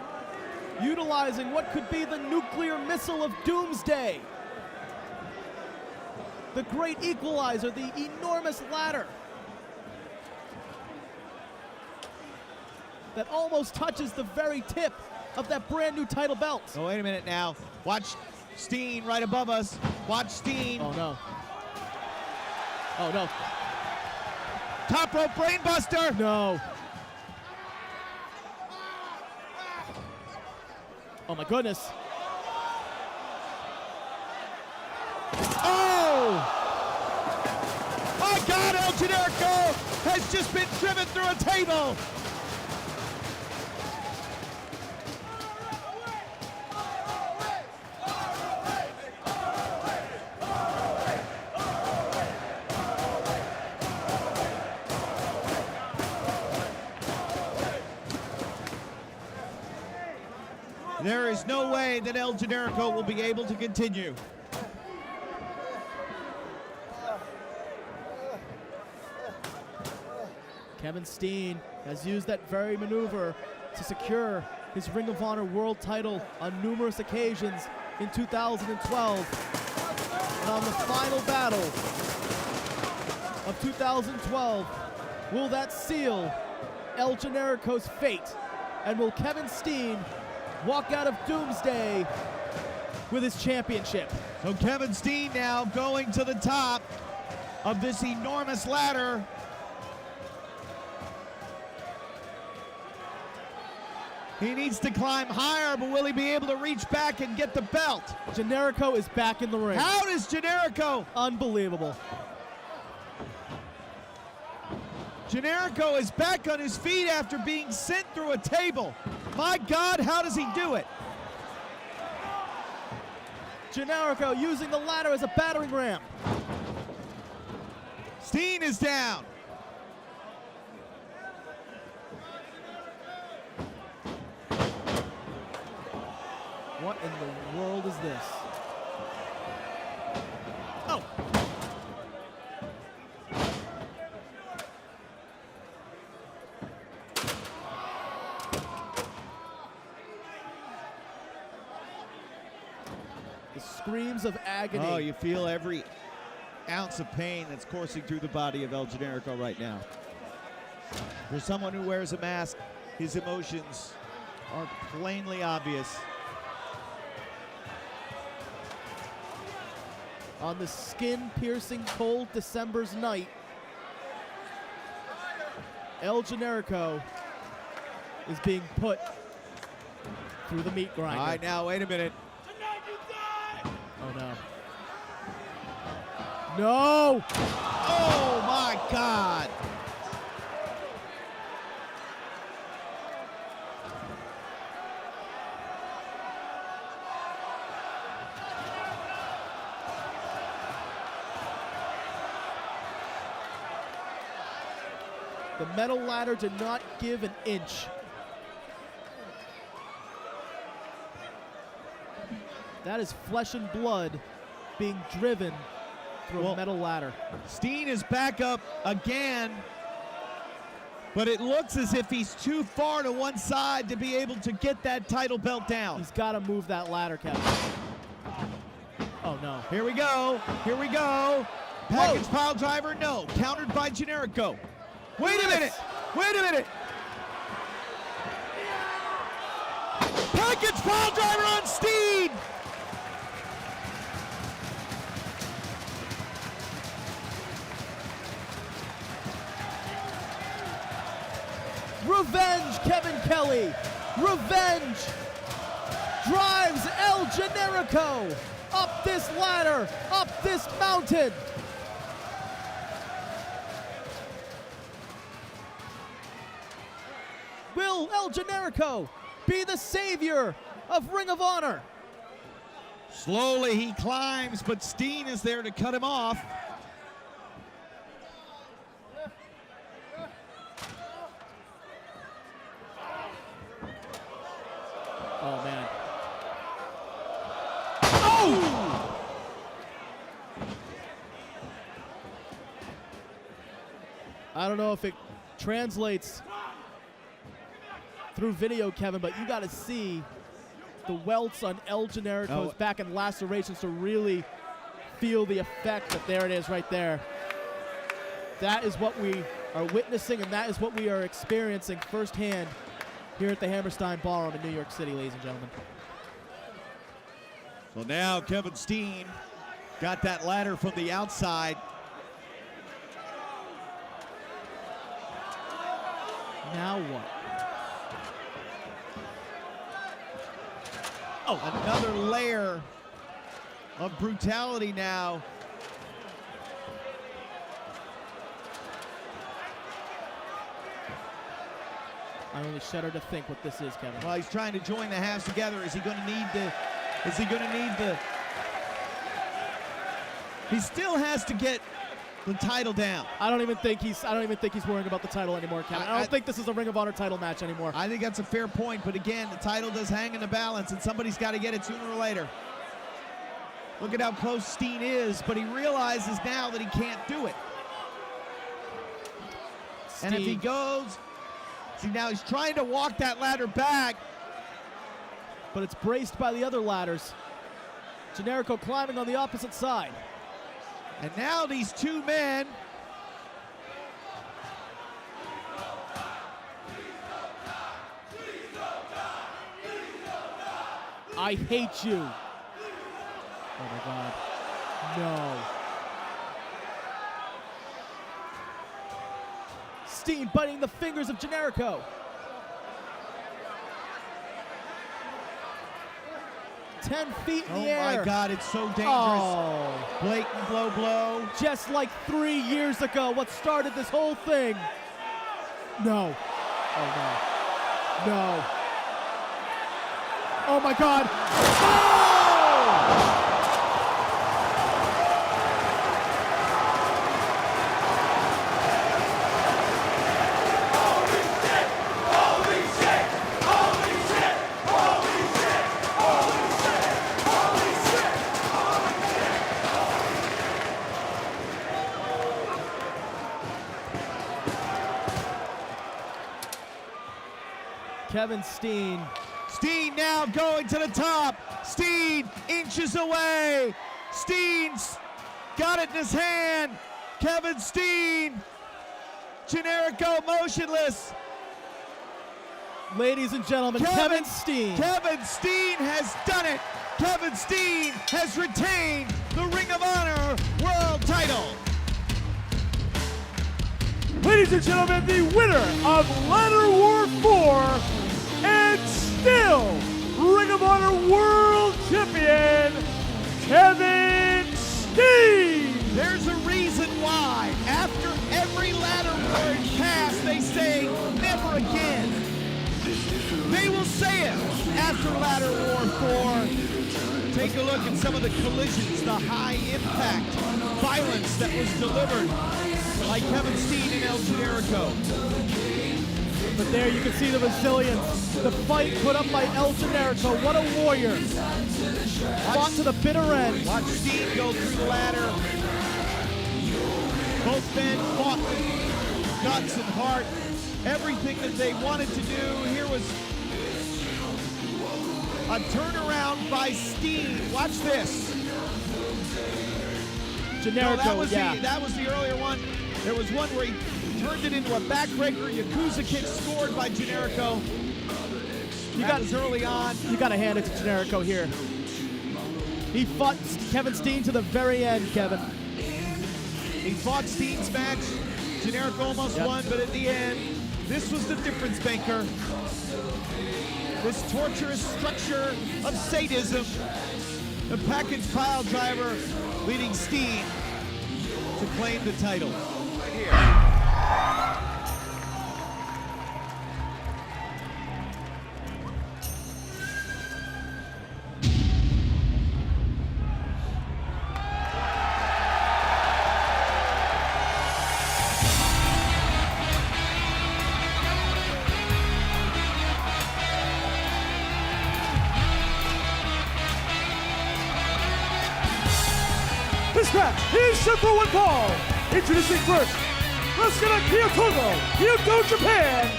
utilizing what could be the nuclear missile of doomsday. The great equalizer, the enormous ladder that almost touches the very tip of that brand new title belt. Oh, wait a minute now. Watch Steen right above us. Watch Steen. Oh no. Oh no. Top rope brainbuster. No. Oh my goodness. Oh! My God, El Generico has just been driven through a table. There is no way that El Generico will be able to continue. Kevin Steen has used that very maneuver to secure his Ring of Honor World title on numerous occasions in 2012. And on the final battle of 2012, will that seal El Generico's fate? And will Kevin Steen walk out of Doomsday with his championship? So Kevin Steen now going to the top of this enormous ladder. He needs to climb higher, but will he be able to reach back and get the belt? Generico is back in the ring. How does Generico? Unbelievable. Generico is back on his feet after being sent through a table. My God, how does he do it? Generico using the ladder as a battering ram. Steen is down. What in the world is this? Oh! The screams of agony. Oh, you feel every ounce of pain that's coursing through the body of El Generico right now. For someone who wears a mask, his emotions are plainly obvious. On this skin-piercing cold December's night, El Generico is being put through the meat grinder. All right, now, wait a minute. Oh, no. No! Oh, my God. The metal ladder did not give an inch. That is flesh and blood being driven through a metal ladder. Steen is back up again, but it looks as if he's too far to one side to be able to get that title belt down. He's got to move that ladder, Kevin. Oh, no. Here we go. Here we go. Package pile driver, no. Countered by Generico. Wait a minute. Wait a minute. Package pile driver on Steen. Revenge, Kevin Kelly. Revenge drives El Generico up this ladder, up this mountain. Will El Generico be the savior of Ring of Honor? Slowly he climbs, but Steen is there to cut him off. Oh, man. Oh! I don't know if it translates through video, Kevin, but you got to see the welts on El Generico's back and lacerations to really feel the effect that there it is right there. That is what we are witnessing, and that is what we are experiencing firsthand here at the Hammerstein Ballroom in New York City, ladies and gentlemen. So now Kevin Steen got that ladder from the outside. Now what? Oh, another layer of brutality now. I only shudder to think what this is, Kevin. Well, he's trying to join the halves together. Is he going to need the? Is he going to need the? He still has to get the title down. I don't even think he's worrying about the title anymore, Kevin. I don't think this is a Ring of Honor title match anymore. I think that's a fair point, but again, the title does hang in the balance, and somebody's got to get it sooner or later. Look at how close Steen is, but he realizes now that he can't do it. And if he goes, see, now he's trying to walk that ladder back, but it's braced by the other ladders. Generico climbing on the opposite side. and now these two men I hate you. Oh my God. No. Steen biting the fingers of Generico. 10 feet in the air. Oh my God, it's so dangerous. Oh. Blatant blow. Just like 3 years ago, what started this whole thing. No. Oh no. No. Oh my God. Oh! Kevin Steen. Steen now going to the top. Steen inches away. Steen's got it in his hand. Kevin Steen. Generico motionless. Ladies and gentlemen, Kevin Steen. Kevin Steen has done it. Kevin Steen has retained the Ring of Honor World title. Ladies and gentlemen, the winner of Ladder War 4 and still Ring of Honor World Champion, Kevin Steen. There's a reason why. After every ladder war is passed, they say, never again. They will say it after Ladder War 4. Take a look at some of the collisions, the high impact violence that was delivered by Kevin Steen and El Generico. But there you can see the resilience, the fight put up by El Generico. What a warrior. Fought to the bitter end. Watch Steen go through the ladder. Both men fought with guts and heart. Everything that they wanted to do. Here was a turnaround by Steen. Watch this. Generico, that was the earlier one. There was one where he turned it into a backbreaker Yakuza kick scored by Generico. That was early on. You got to hand it to Generico here. He fought Kevin Steen to the very end, Kevin. He fought Steen's match. Generico almost won, but at the end, this was the difference maker. This torturous structure of sadism. The package pile driver leading Steen to claim the title. Right here. This match is set for one fall. Introducing first, wrestling out of Kyoto, Japan,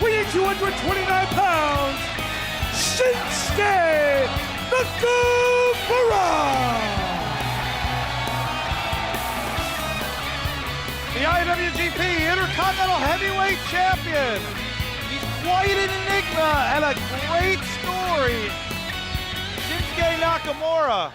weighing 229 pounds, Shinsuke Nakamura. The IWGP Intercontinental Heavyweight Champion. He's quite an enigma and a great story. Shinsuke Nakamura.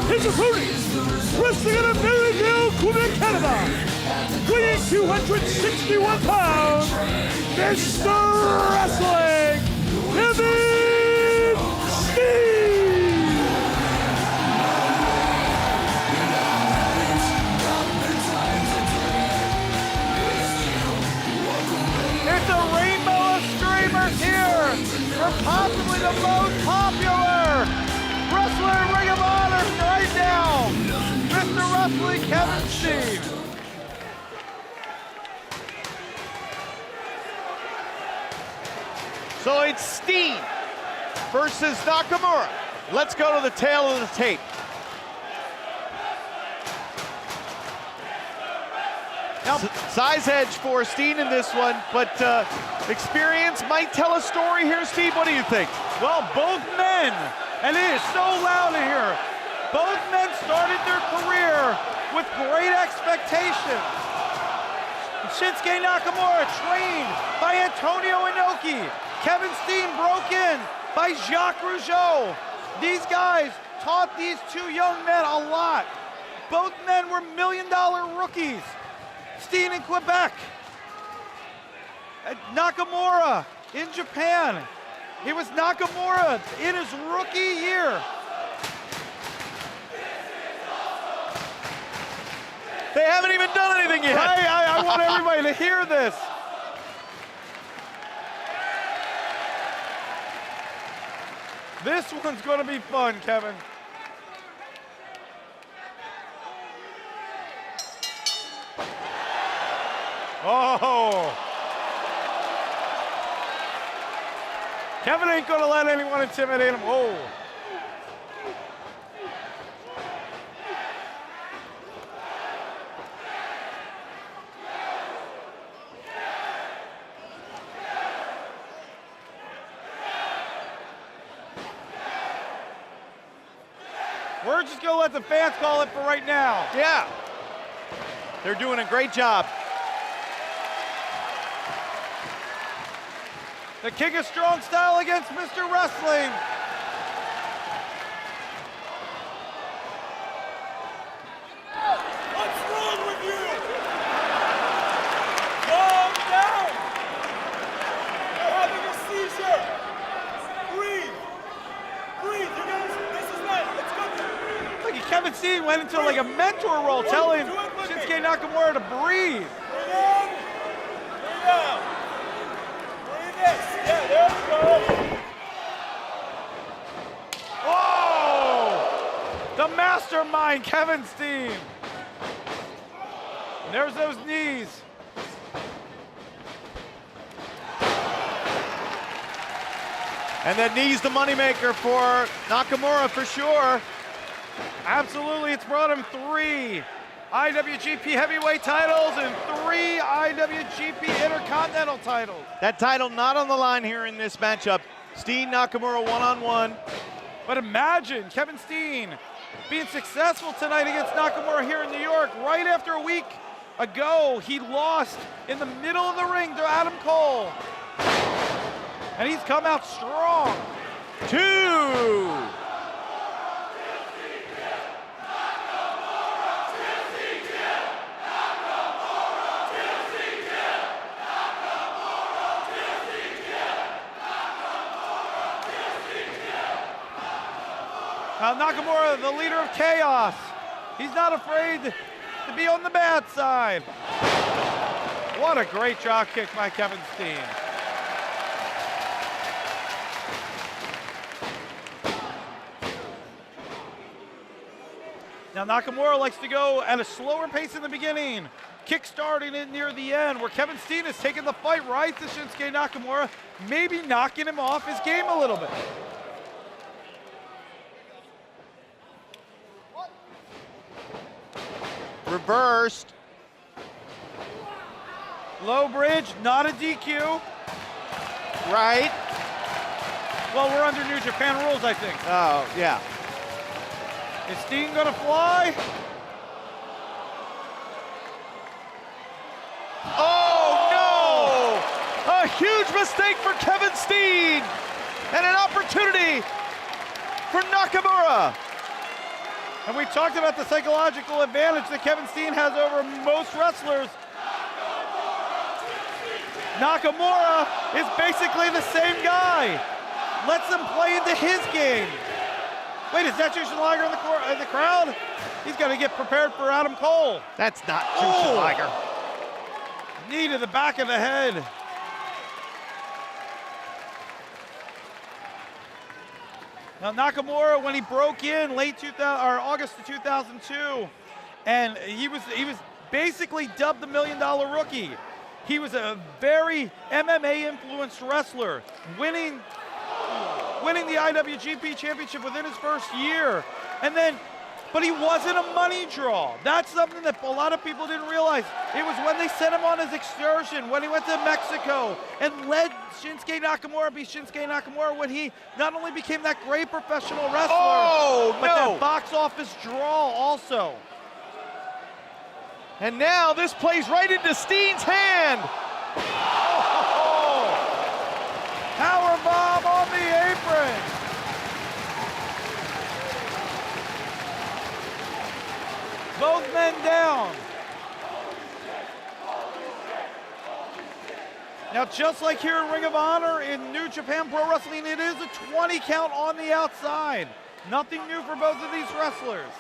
His opponent, wrestling out of Maryville, Quebec, Canada, weighing 261 pounds, Mr. Wrestling, Kevin Steen. It's a rainbow of streamers here for possibly the most popular wrestler in Ring of Honor right now, Mr. Wrestling Kevin Steen. So it's Steen versus Nakamura. Let's go to the tail of the tape. Now, size edge for Steen in this one, but experience might tell a story here. Steve, what do you think? Well, both men, and it is so loud in here, both men started their career with great expectations. Shinsuke Nakamura trained by Antonio Inoki. Kevin Steen broke in by Jacques Rougeau. These guys taught these two young men a lot. Both men were million-dollar rookies. Steen in Quebec. Nakamura in Japan. It was Nakamura in his rookie year. They haven't even done anything yet. I want everybody to hear this. This one's going to be fun, Kevin. Oh. Kevin ain't going to let anyone intimidate him. Oh. We're just going to let the fans call it for right now. Yeah. They're doing a great job. The King of Strong Style against Mr. Wrestling. Steen went into like a mentor role, telling Shinsuke Nakamura to breathe. Whoa! The mastermind, Kevin Steen. And there's those knees. And that knee's the moneymaker for Nakamura for sure. Absolutely, it's brought him 3 IWGP heavyweight titles and 3 IWGP Intercontinental titles. That title not on the line here in this matchup. Steen Nakamura one-on-one. But imagine Kevin Steen being successful tonight against Nakamura here in New York. Right after a week ago, he lost in the middle of the ring to Adam Cole. And he's come out strong. 2. Nakamura, the leader of chaos. He's not afraid to be on the bad side. What a great drop kick by Kevin Steen. Now Nakamura likes to go at a slower pace in the beginning, kick-starting it near the end, where Kevin Steen is taking the fight right to Shinsuke Nakamura, maybe knocking him off his game a little bit. Reversed. Low bridge, not a DQ. Right. Well, we're under New Japan rules, I think. Oh, yeah. Is Steen gonna fly? Oh, no! A huge mistake for Kevin Steen! And an opportunity for Nakamura. And we talked about the psychological advantage that Kevin Steen has over most wrestlers. Nakamura is basically the same guy. Lets them play into his game. Wait, is that Jushin Liger in the crowd? He's got to get prepared for Adam Cole. That's not Jushin Liger. Knee to the back of the head. Now Nakamura, when he broke in August of 2002, and he was basically dubbed the $1 Million Rookie. He was a very MMA influenced wrestler, winning the IWGP Championship within his first year, but he wasn't a money draw. That's something that a lot of people didn't realize. It was when they sent him on his excursion, when he went to Mexico and led Shinsuke Nakamura be Shinsuke Nakamura, when he not only became that great professional wrestler, but that box office draw also. And now this plays right into Steen's hand. Powerbomb on the apron. Both men down. Now, just like here in Ring of Honor in New Japan Pro Wrestling, it is a 20 count on the outside. Nothing new for both of these wrestlers.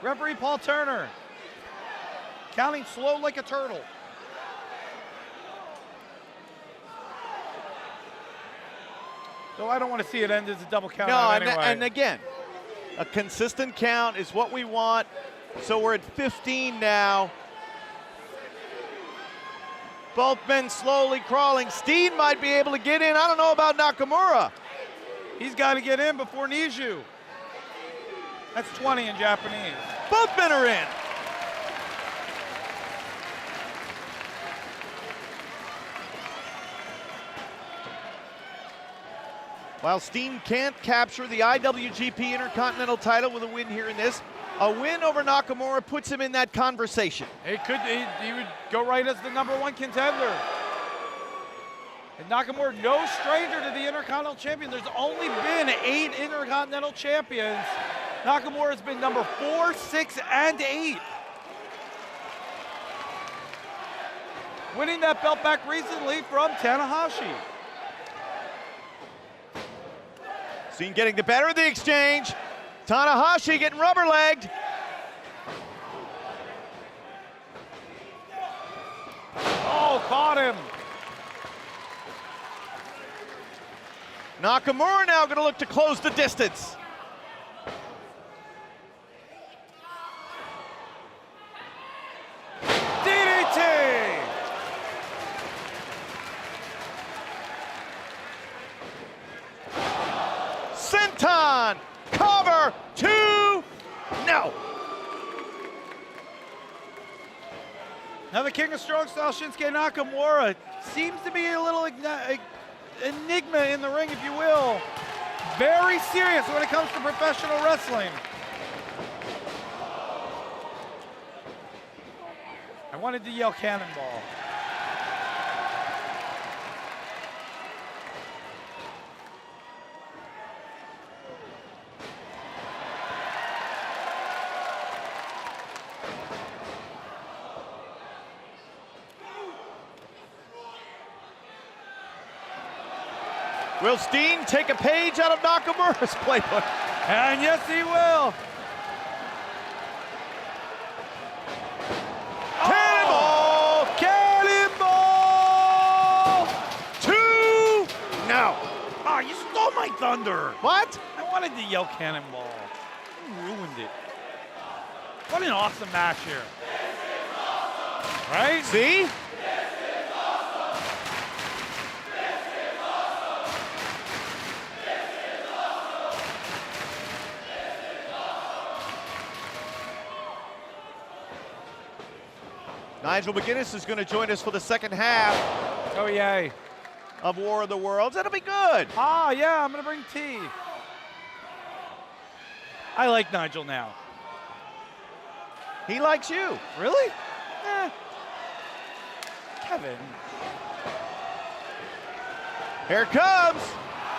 Referee Paul Turner, counting slow like a turtle. So I don't want to see it end as a double count out anyway. And again, a consistent count is what we want. So we're at 15 now. Both men slowly crawling. Steen might be able to get in. I don't know about Nakamura. He's got to get in before Niju. That's 20 in Japanese. Both men are in. While Steen can't capture the IWGP Intercontinental title with a win here in this, a win over Nakamura puts him in that conversation. He would go right as the #1 contender. And Nakamura, no stranger to the Intercontinental Champion. There's only been 8 Intercontinental Champions. Nakamura's been number 4, 6, and 8. Winning that belt back recently from Tanahashi. Steen getting the better of the exchange. Tanahashi getting rubber-legged. Oh, caught him. Nakamura now going to look to close the distance. DDT! Senton, cover, 2, no. Now the King of Strong Style, Shinsuke Nakamura, seems to be a little enigma in the ring, if you will. Very serious when it comes to professional wrestling. I wanted to yell cannonball. Will Steen take a page out of Nakamura's playbook? And yes, he will. Cannonball! Cannonball! 2, no. Oh, you stole my thunder. What? I wanted to yell cannonball. You ruined it. What an awesome match here. Right? See? Nigel McGuinness is going to join us for the second half Oh, yay. of War of the Worlds. That'll be good. Ah, yeah, I'm going to bring tea. I like Nigel now. He likes you. Really? Kevin. Here it comes.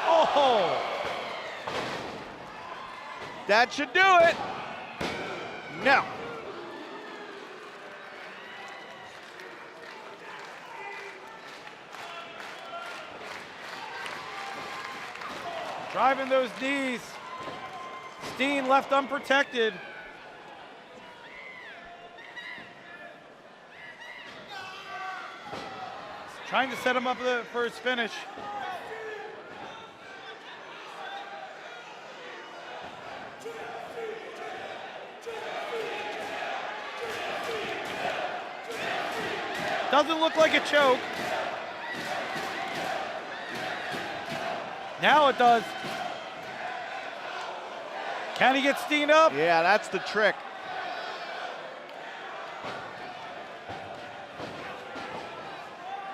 Oh! That should do it. No. Driving those knees. Steen left unprotected. Trying to set him up for his finish. Doesn't look like a choke. Now it does. Can he get Steen up? Yeah, that's the trick.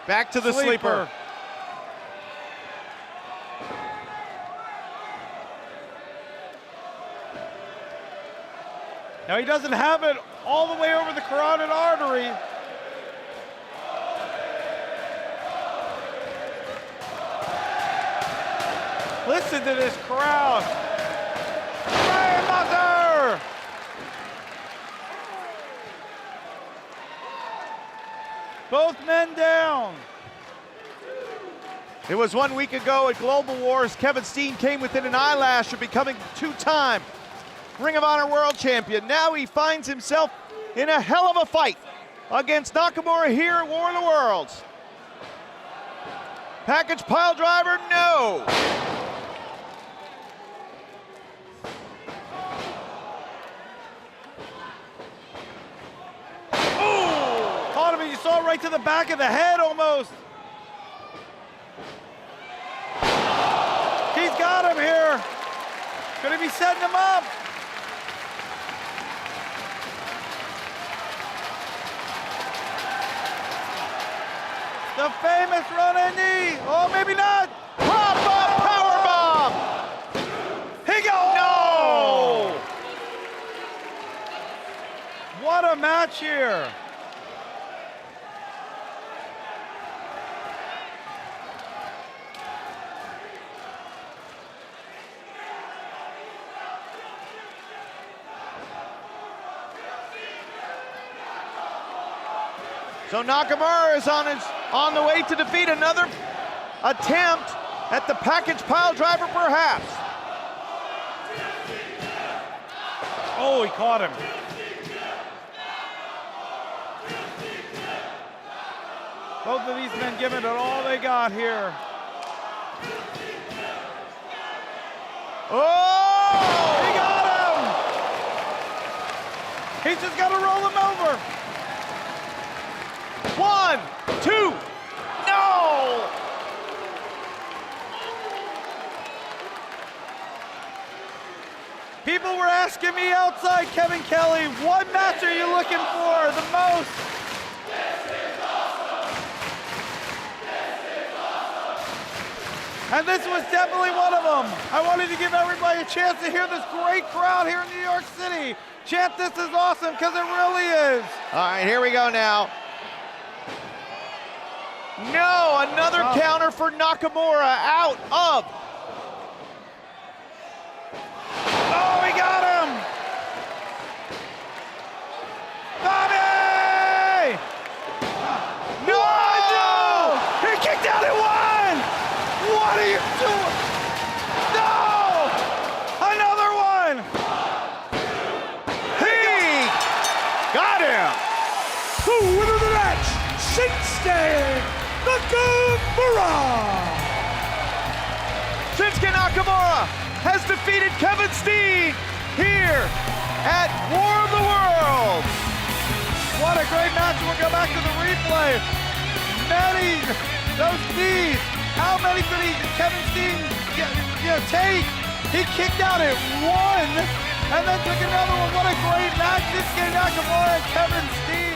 Back to the sleeper. Now he doesn't have it all the way over the carotid artery. Listen to this crowd. Grandmother! Both men down. It was 1 week ago at Global Wars. Kevin Steen came within an eyelash of becoming two-time Ring of Honor World Champion. Now he finds himself in a hell of a fight against Nakamura here at War of the Worlds. Package pile driver, no. Caught him, and you saw it right to the back of the head almost. He's got him here. Could he be setting him up? The famous running knee. Oh, maybe not. Pop-up powerbomb. He go. No. What a match here. So Nakamura is on the way to defeat another attempt at the package pile driver, perhaps. Oh, he caught him. Both of these men giving it all they got here. Oh! He got him! He's just got to roll him over. 1, 2, no! People were asking me outside, Kevin Kelly, what match are you looking for the most? And this was definitely one of them. I wanted to give everybody a chance to hear this great crowd here in New York City chant, "This is awesome," because it really is. All right, here we go now. No, another counter for Nakamura out of. Oh, he got him! Bobby! No! He kicked out at 1! What are you doing? No! Another one! He got him! The winner of the match, Shinsuke Nakamura! Shinsuke Nakamura has defeated Kevin Steen here at War of the World. What a great match. We'll go back to the replay. Those knees. How many could Kevin Steen take? He kicked out at 1 and then took another one. What a great match. Shinsuke Nakamura and Kevin Steen.